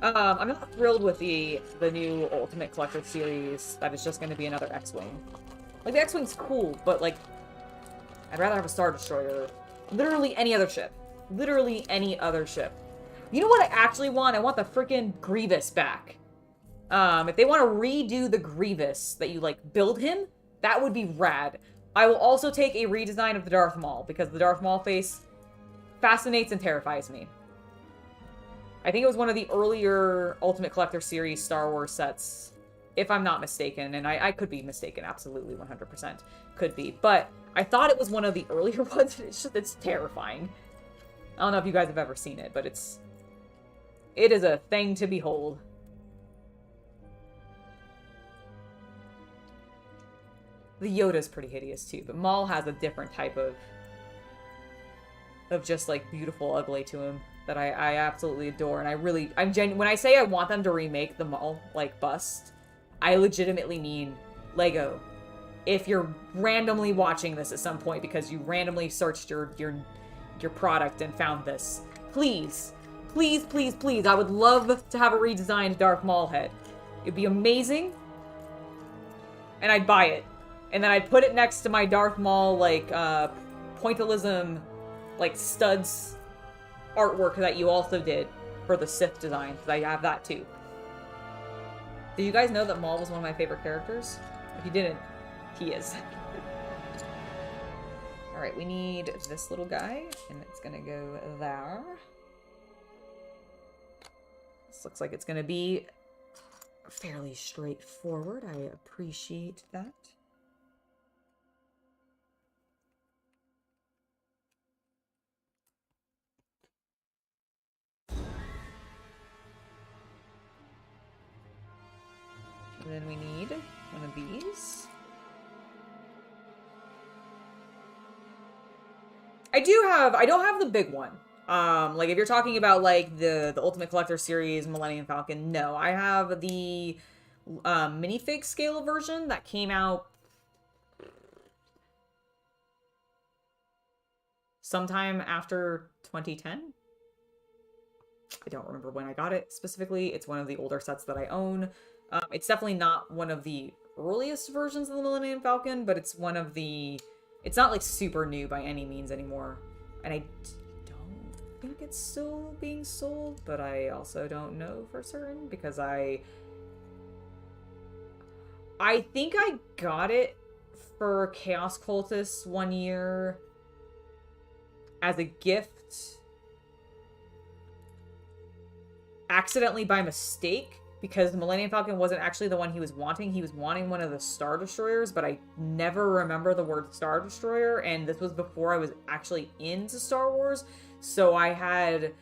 I'm not thrilled with the new Ultimate Collector series that is just going to be another X-Wing. Like, the X-Wing's cool, but, like, I'd rather have a Star Destroyer. Literally any other ship. Literally any other ship. You know what I actually want? I want the freaking Grievous back. If they want to redo the Grievous, that you, like, build him, that would be rad. I will also take a redesign of the Darth Maul, because the Darth Maul face fascinates and terrifies me. I think it was one of the earlier Ultimate Collector series Star Wars sets, if I'm not mistaken, and I could be mistaken, absolutely, 100%. Could be, but I thought it was one of the earlier ones, and it's terrifying. I don't know if you guys have ever seen it, but it is a thing to behold. The Yoda's pretty hideous too, but Maul has a different type of just like beautiful ugly to him that I absolutely adore, and when I say I want them to remake the Maul like bust, I legitimately mean Lego. If you're randomly watching this at some point because you randomly searched your product and found this, please, please, please, please, I would love to have a redesigned Darth Maul head. It'd be amazing, and I'd buy it. And then I'd put it next to my Darth Maul, like, pointillism, like, studs artwork that you also did for the Sith design, because I have that too. Did you guys know that Maul was one of my favorite characters? If you didn't, he is. Alright, we need this little guy, and it's gonna go there. This looks like it's gonna be fairly straightforward. I appreciate that. And then we need one of these. I don't have the big one. Like if you're talking about like the Ultimate Collector series, Millennium Falcon, no. I have the minifig scale version that came out sometime after 2010. I don't remember when I got it specifically. It's one of the older sets that I own. It's definitely not one of the earliest versions of the Millennium Falcon, but it's one of the... It's not, like, super new by any means anymore. And I don't think it's still being sold, but I also don't know for certain, because I think I got it for Chaos Cultist one year as a gift, accidentally by mistake, because the Millennium Falcon wasn't actually the one he was wanting. He was wanting one of the Star Destroyers, but I never remember the word Star Destroyer, and this was before I was actually into Star Wars, so I had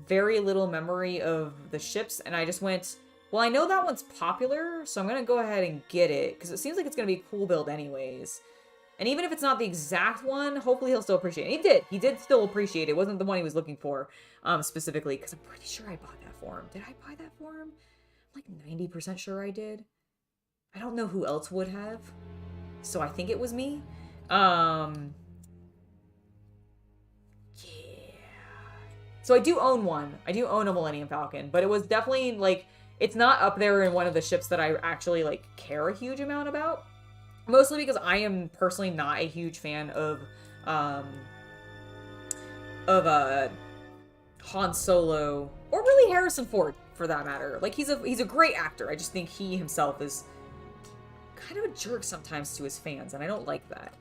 very little memory of the ships, and I just went, well, I know that one's popular, so I'm going to go ahead and get it, because it seems like it's going to be a cool build anyways. And even if it's not the exact one, hopefully he'll still appreciate it. He did still appreciate it. It wasn't the one he was looking for, specifically, because I'm pretty sure I bought that for him. Did I buy that for him? I'm like 90% sure I did. I don't know who else would have, so I think it was me. Yeah. So I do own one. I do own a Millennium Falcon, but it was definitely, like, it's not up there in one of the ships that I actually, like, care a huge amount about. Mostly because I am personally not a huge fan of Han Solo, or really Harrison Ford, for that matter. Like, he's a great actor. I just think he himself is kind of a jerk sometimes to his fans, and I don't like that.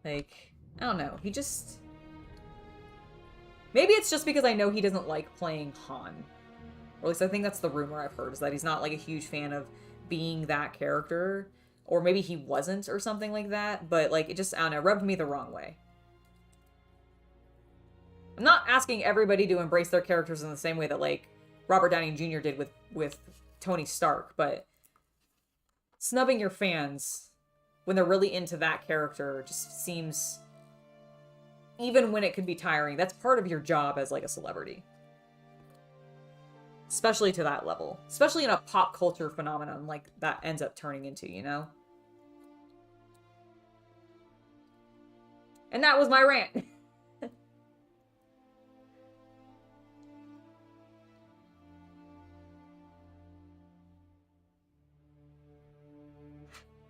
Like, I don't know. He just... Maybe it's just because I know he doesn't like playing Han. Or at least I think that's the rumor I've heard, is that he's not, like, a huge fan of being that character. Or maybe he wasn't or something like that. But, like, it just, I don't know, rubbed me the wrong way. I'm not asking everybody to embrace their characters in the same way that, like, Robert Downey Jr. did with Tony Stark, but snubbing your fans when they're really into that character just seems, even when it could be tiring, that's part of your job as, like, a celebrity. Especially to that level. Especially in a pop culture phenomenon like that ends up turning into, you know? And that was my rant.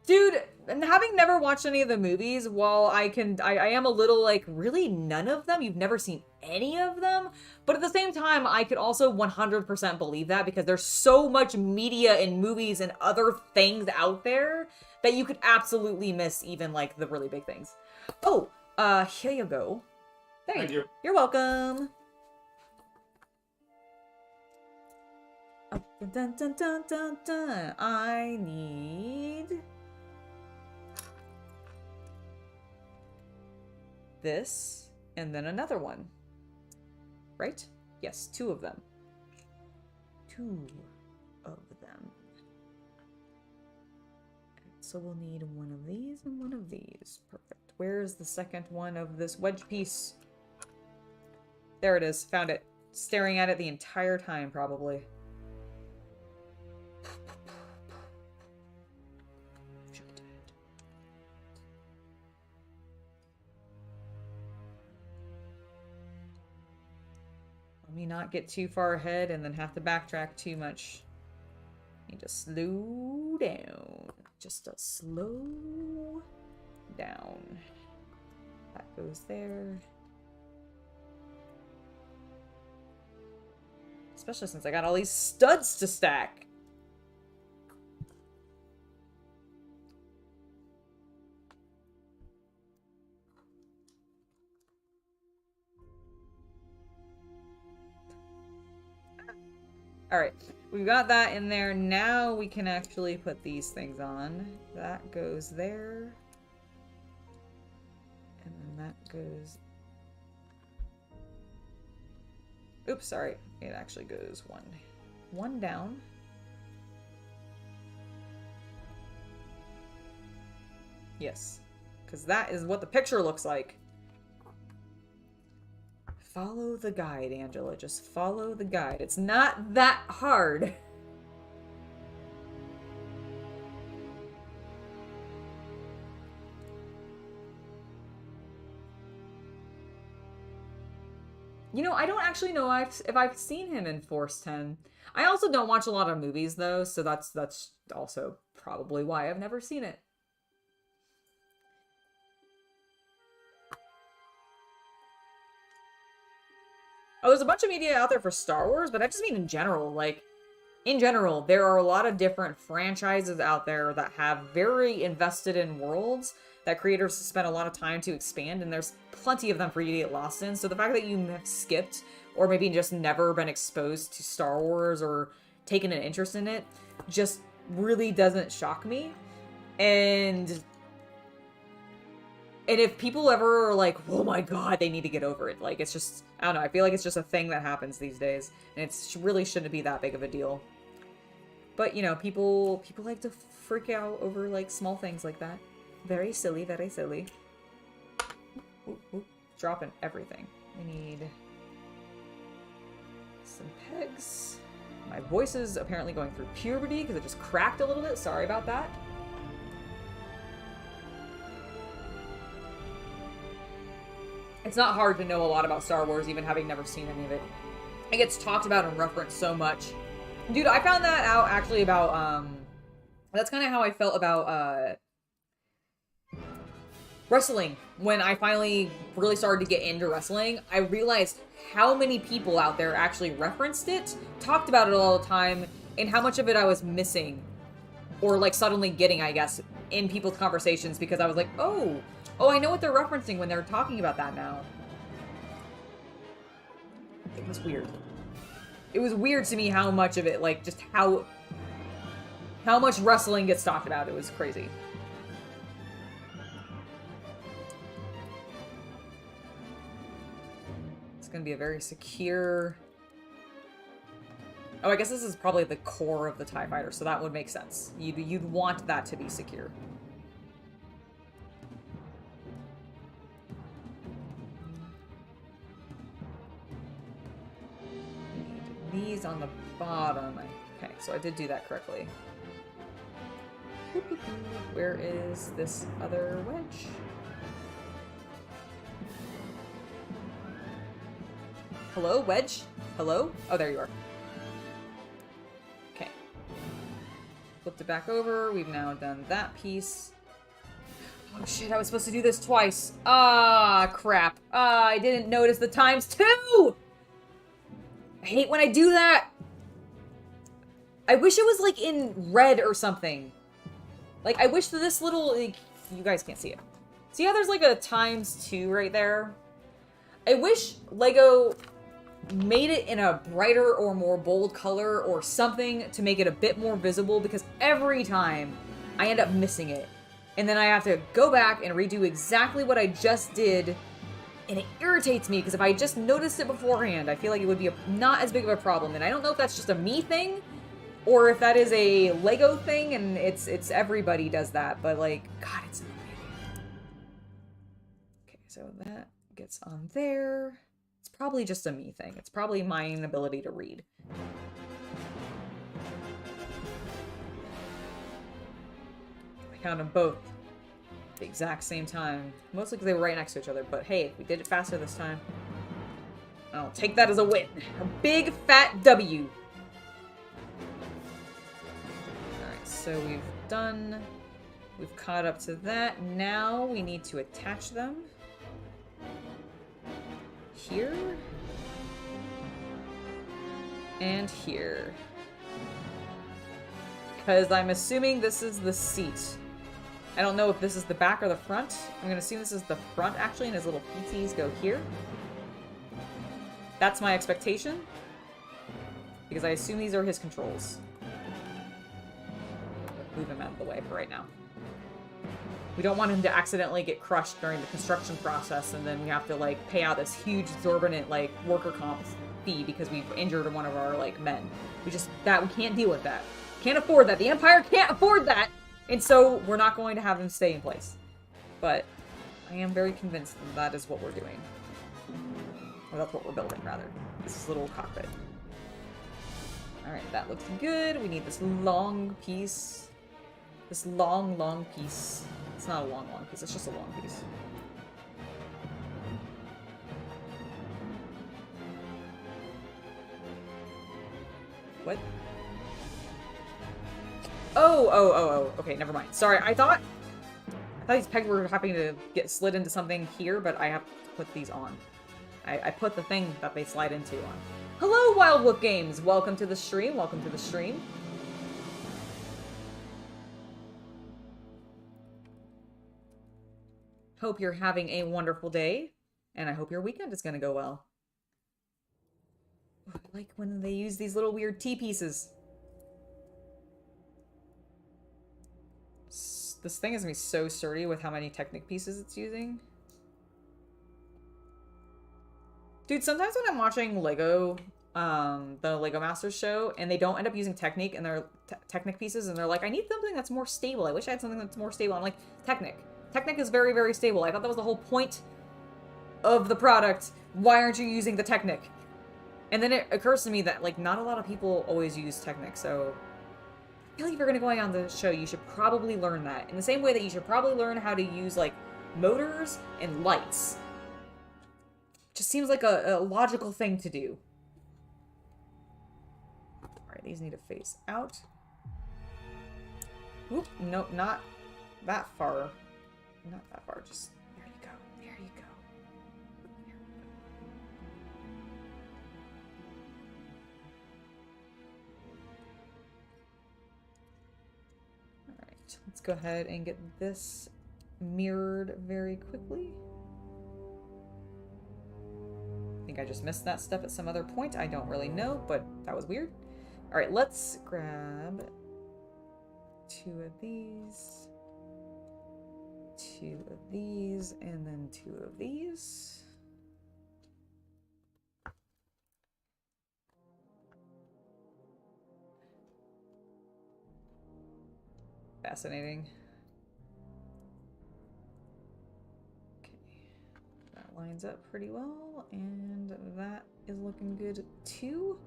Dude, and having never watched any of the movies, while I am a little like, really none of them? You've never seen any of them? But at the same time, I could also 100% believe that because there's so much media and movies and other things out there that you could absolutely miss even like the really big things. Oh, here you go. Thank you. You're welcome. Dun, dun, dun, dun, dun. I need this, and then another one. Right? Yes, 2 of them. 2 of them. So we'll need one of these and one of these. Perfect. Where's the second one of this wedge piece? There it is. Found it. Staring at it the entire time, probably. Let me not get too far ahead and then have to backtrack too much. Need to slow down. Just a slow down. That goes there. Especially since I got all these studs to stack. Alright, we've got that in there. Now we can actually put these things on. That goes there. And then that goes... Oops, sorry. It actually goes one down. Yes, because that is what the picture looks like. Follow the guide, Angela. Just follow the guide. It's not that hard. You know, I don't actually know if I've seen him in Force 10. I also don't watch a lot of movies, though, so that's also probably why I've never seen it. Oh, there's a bunch of media out there for Star Wars, but I just mean in general. Like, in general, there are a lot of different franchises out there that have very invested in worlds that creators spend a lot of time to expand, and there's plenty of them for you to get lost in. So the fact that you have skipped, or maybe just never been exposed to Star Wars or taken an interest in it, just really doesn't shock me. And if people ever are like, oh my god, they need to get over it. Like, it's just, I don't know, I feel like it's just a thing that happens these days. And it really shouldn't be that big of a deal. But, you know, people like to freak out over, like, small things like that. Very silly, very silly. Ooh, ooh, dropping everything. We need some pegs. My voice is apparently going through puberty because it just cracked a little bit. Sorry about that. It's not hard to know a lot about Star Wars, even having never seen any of it. It gets talked about and referenced so much. Dude, I found that out actually about, that's kind of how I felt about, wrestling. When I finally really started to get into wrestling, I realized how many people out there actually referenced it, talked about it all the time, and how much of it I was missing. Or, like, suddenly getting, I guess, in people's conversations, because I was like, oh, I know what they're referencing when they're talking about that now. It was weird. It was weird to me how much of it, like, just how much wrestling gets talked about. It was crazy. gonna be a very secure... Oh, I guess this is probably the core of the TIE Fighter, so that would make sense. You'd want that to be secure. We need these on the bottom. Okay, so I did do that correctly. Where is this other wedge? Hello, wedge? Hello? Oh, there you are. Okay. Flipped it back over. We've now done that piece. Oh shit, I was supposed to do this twice. Ah, crap. Ah, I didn't notice the times too! I hate when I do that! I wish it was like in red or something. Like, I wish that this little... Like, you guys can't see it. See how there's like a ×2 right there? I wish LEGO made it in a brighter or more bold color or something to make it a bit more visible, because every time I end up missing it. And then I have to go back and redo exactly what I just did, and it irritates me, because if I just noticed it beforehand, I feel like it would be not as big of a problem. And I don't know if that's just a me thing, or if that is a LEGO thing, and it's everybody does that, but like, God, it's annoying. Okay, so that gets on there. It's probably just a me thing. It's probably my inability to read. I found them both at the exact same time. Mostly because they were right next to each other, but hey, we did it faster this time. I'll take that as a win. A big fat W. So we've caught up to that. Now we need to attach them here and here. Because I'm assuming this is the seat. I don't know if this is the back or the front. I'm gonna assume this is the front actually, and his little PTs go here. That's my expectation. Because I assume these are his controls. Move him out of the way for right now. We don't want him to accidentally get crushed during the construction process, and then we have to like pay out this huge exorbitant like worker comp fee because we've injured one of our like men. We can't deal with that. Can't afford that. The Empire can't afford that, and so we're not going to have him stay in place. But I am very convinced that is what we're doing. Or that's what we're building, rather. This little cockpit. Alright, that looks good. We need this long piece. This long piece. It's not a long piece, it's just a long piece. What? Oh, okay, never mind. Sorry, I thought these pegs were having to get slid into something here, but I have to put these on. I put the thing that they slide into on. Hello, Wildwood Games! Welcome to the stream, welcome to the stream. Hope you're having a wonderful day, and I hope your weekend is gonna go well. I like when they use these little weird T-pieces. This thing is gonna be so sturdy with how many Technic pieces it's using. Dude, sometimes when I'm watching LEGO, the LEGO Masters show, and they don't end up using Technic and their Technic pieces, and they're like, I need something that's more stable. I wish I had something that's more stable. I'm like, Technic. Technic is very, very stable. I thought that was the whole point of the product. Why aren't you using the Technic? And then it occurs to me that, like, not a lot of people always use Technic, so I feel like if you're going to go on the show, you should probably learn that. In the same way that you should probably learn how to use, like, motors and lights. Just seems like a logical thing to do. Alright, these need to face out. Oop, nope, not that far. Not that far, just there you go. There you go. There you go. Alright, let's go ahead and get this mirrored very quickly. I think I just missed that step at some other point. I don't really know, but that was weird. Alright, let's grab 2 of these. 2 of these, and then 2 of these. Fascinating. Okay. That lines up pretty well, and that is looking good too.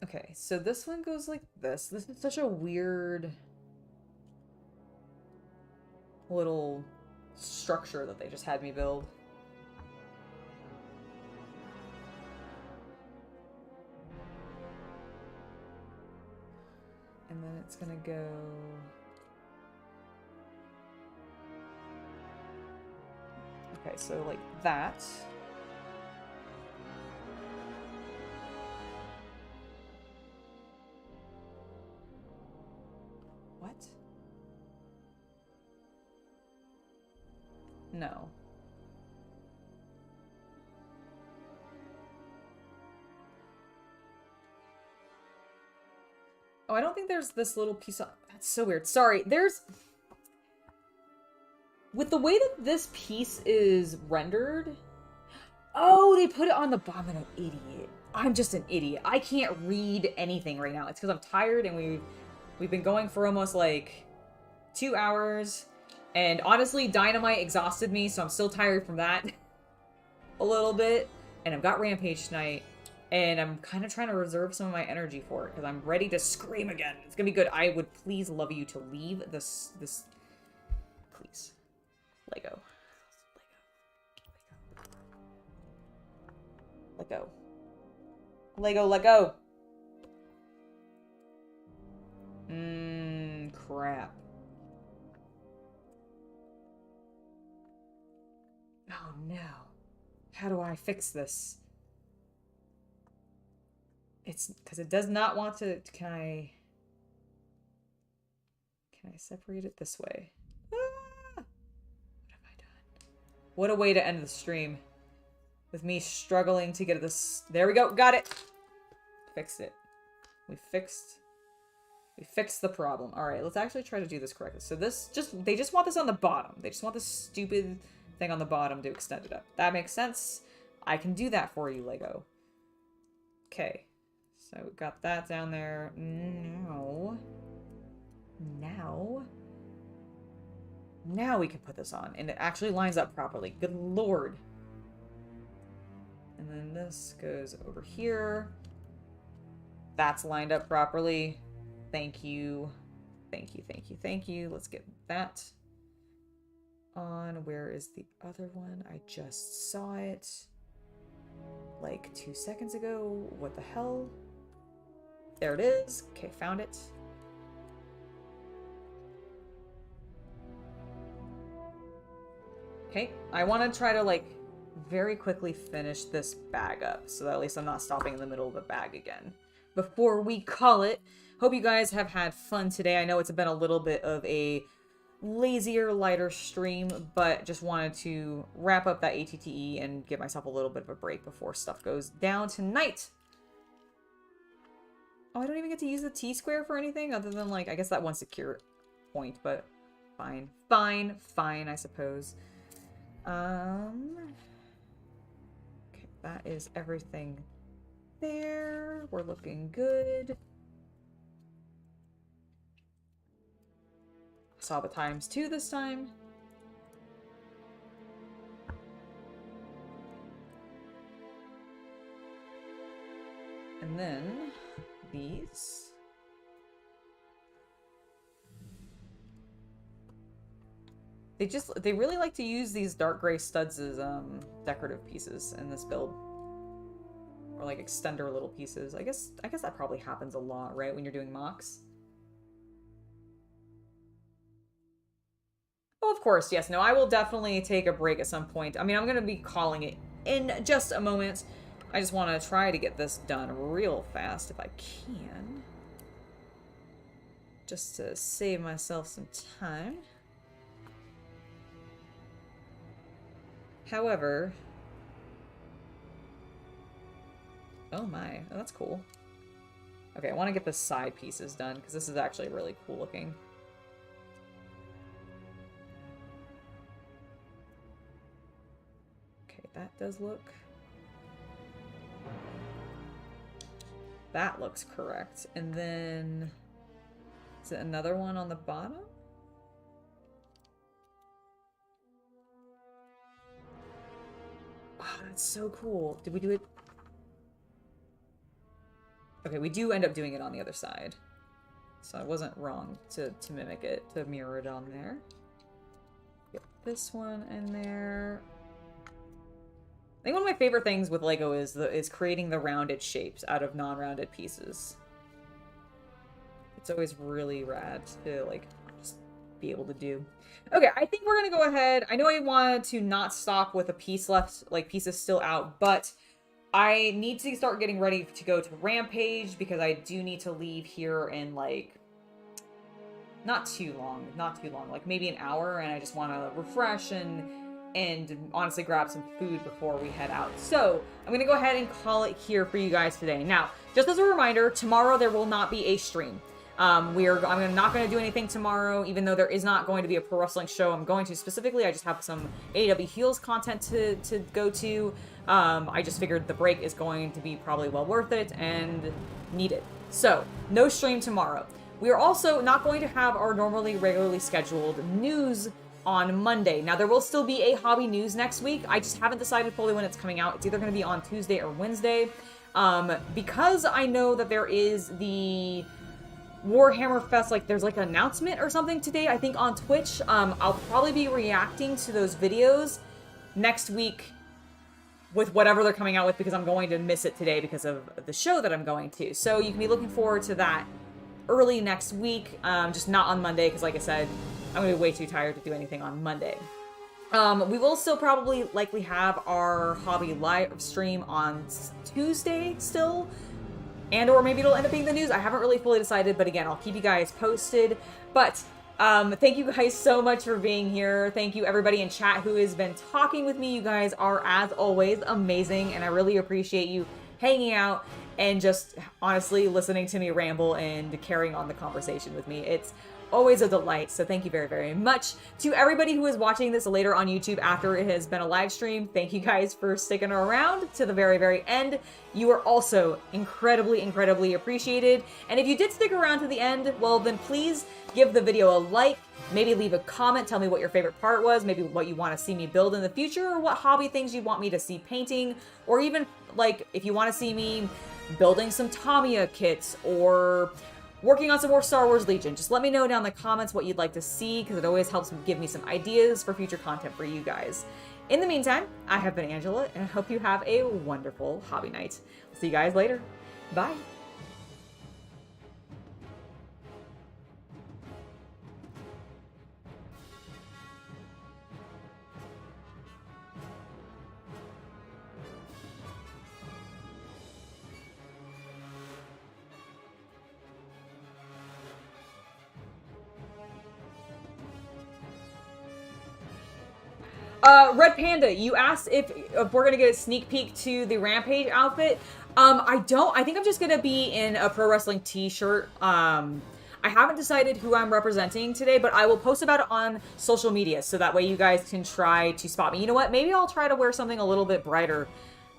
Okay, so this one goes like this. This is such a weird little structure that they just had me build. And then it's gonna go... Okay, so like that. What? No. Oh, I don't think there's this little piece of... That's so weird. Sorry, there's... With the way that this piece is rendered... Oh, they put it on the bottom. I'm an idiot. I'm just an idiot. I can't read anything right now. It's because I'm tired and we've been going for almost like 2 hours. And honestly, Dynamite exhausted me, so I'm still tired from that a little bit. And I've got Rampage tonight. And I'm kind of trying to reserve some of my energy for it because I'm ready to scream again. It's gonna be good. I would please love you to leave this please. Lego. Let go. Lego, let go. Crap. Oh no. How do I fix this? It's because it does not want to. Can I separate it this way? Ah! What have I done? What a way to end the stream. With me struggling to get this. There we go. Got it. Fixed it. We fixed the problem. All right, let's actually try to do this correctly. So they just want this on the bottom. They just want this stupid thing on the bottom to extend it up. That makes sense. I can do that for you, Lego. Okay. So we got that down there. Now we can put this on, and it actually lines up properly. Good lord. And then this goes over here. That's lined up properly. Thank you. Thank you, thank you, thank you. Let's get that on. Where is the other one? I just saw it like 2 seconds ago. What the hell? There it is. Okay, found it. Okay, I want to try to like very quickly finish this bag up so that at least I'm not stopping in the middle of a bag again before we call it. Hope you guys have had fun today. I know it's been a little bit of a lazier, lighter stream, but just wanted to wrap up that ATTE and give myself a little bit of a break before stuff goes down tonight. Oh, I don't even get to use the T-square for anything other than, like, I guess that one secure point, but fine. Fine, fine, I suppose. Okay, that is everything there. We're looking good. Saw the ×2 this time. And then these. They really like to use these dark gray studs as decorative pieces in this build. Or like extender little pieces. I guess that probably happens a lot, right? When you're doing mocks. Oh, of course, yes. No, I will definitely take a break at some point. I mean, I'm going to be calling it in just a moment. I just want to try to get this done real fast if I can. Just to save myself some time. However... Oh my, oh, that's cool. Okay, I want to get the side pieces done, because this is actually really cool looking. Okay, that does look that looks correct. And then, is it another one on the bottom? Oh, that's so cool. Did we do it? Okay, we do end up doing it on the other side. So I wasn't wrong to mimic it, to mirror it on there. Get this one in there. I think one of my favorite things with Lego is creating the rounded shapes out of non-rounded pieces. It's always really rad to, like, just be able to do. Okay, I think we're gonna go ahead. I know I wanted to not stop with a piece left, like pieces still out, but I need to start getting ready to go to Rampage because I do need to leave here in, like, not too long, like maybe an hour, and I just want to refresh and honestly grab some food before we head out. So I'm gonna go ahead and call it here for you guys today. Now, just as a reminder, tomorrow there will not be a stream. I'm not going to do anything tomorrow, even though there is not going to be a pro wrestling show. I'm going to specifically, I just have some AEW Heels content to go to. I just figured the break is going to be probably well worth it and needed. So, no stream tomorrow. We are also not going to have our regularly scheduled news on Monday. Now, there will still be a hobby news next week. I just haven't decided fully when it's coming out. It's either going to be on Tuesday or Wednesday. Because I know that there is the Warhammer Fest, like there's like an announcement or something today, I think on Twitch. I'll probably be reacting to those videos next week with whatever they're coming out with because I'm going to miss it today because of the show that I'm going to. So you can be looking forward to that early next week, just not on Monday because like I said, I'm going to be way too tired to do anything on Monday. We will still probably likely have our hobby live stream on Tuesday still. And or maybe it'll end up being the news. I haven't really fully decided, but again, I'll keep you guys posted. But thank you guys so much for being here. Thank you everybody in chat who has been talking with me. You guys are, as always, amazing, and I really appreciate you hanging out and just honestly listening to me ramble and carrying on the conversation with me. It's always a delight, so thank you very, very much. To everybody who is watching this later on YouTube after it has been a live stream, thank you guys for sticking around to the very, very end. You are also incredibly, incredibly appreciated. And if you did stick around to the end, well then please give the video a like, maybe leave a comment, tell me what your favorite part was, maybe what you want to see me build in the future, or what hobby things you want me to see painting, or even like if you want to see me building some Tamiya kits or working on some more Star Wars Legion. Just let me know down in the comments what you'd like to see, because it always helps give me some ideas for future content for you guys. In the meantime, I have been Angela, and I hope you have a wonderful hobby night. I'll see you guys later. Bye. Red Panda, you asked if we're gonna get a sneak peek to the Rampage outfit. I think I'm just gonna be in a pro wrestling t-shirt. I haven't decided who I'm representing today, but I will post about it on social media so that way you guys can try to spot me. You know what? Maybe I'll try to wear something a little bit brighter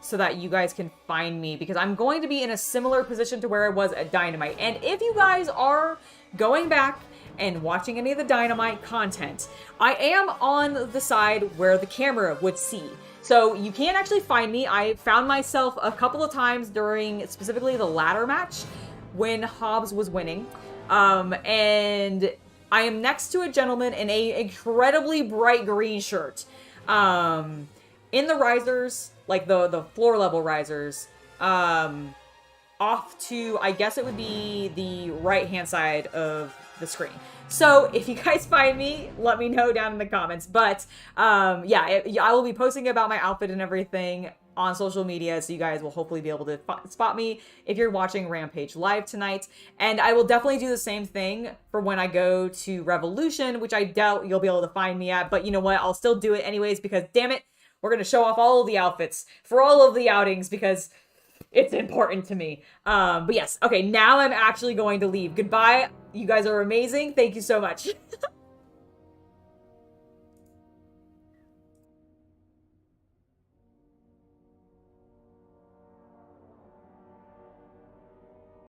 so that you guys can find me, because I'm going to be in a similar position to where I was at Dynamite. And if you guys are going back and watching any of the Dynamite content, I am on the side where the camera would see. So you can't actually find me. I found myself a couple of times during specifically the ladder match when Hobbs was winning. And I am next to a gentleman in a incredibly bright green shirt. In the risers, like the floor level risers, off to, I guess it would be the right hand side of the screen. So if you guys find me, let me know down in the comments. But yeah, I will be posting about my outfit and everything on social media, so you guys will hopefully be able to spot me if you're watching Rampage live tonight. And I will definitely do the same thing for when I go to Revolution, which I doubt you'll be able to find me at, but you know what, I'll still do it anyways, because damn it, we're going to show off all of the outfits for all of the outings, because it's important to me. But yes, okay, now I'm actually going to leave. Goodbye. You guys are amazing. Thank you so much.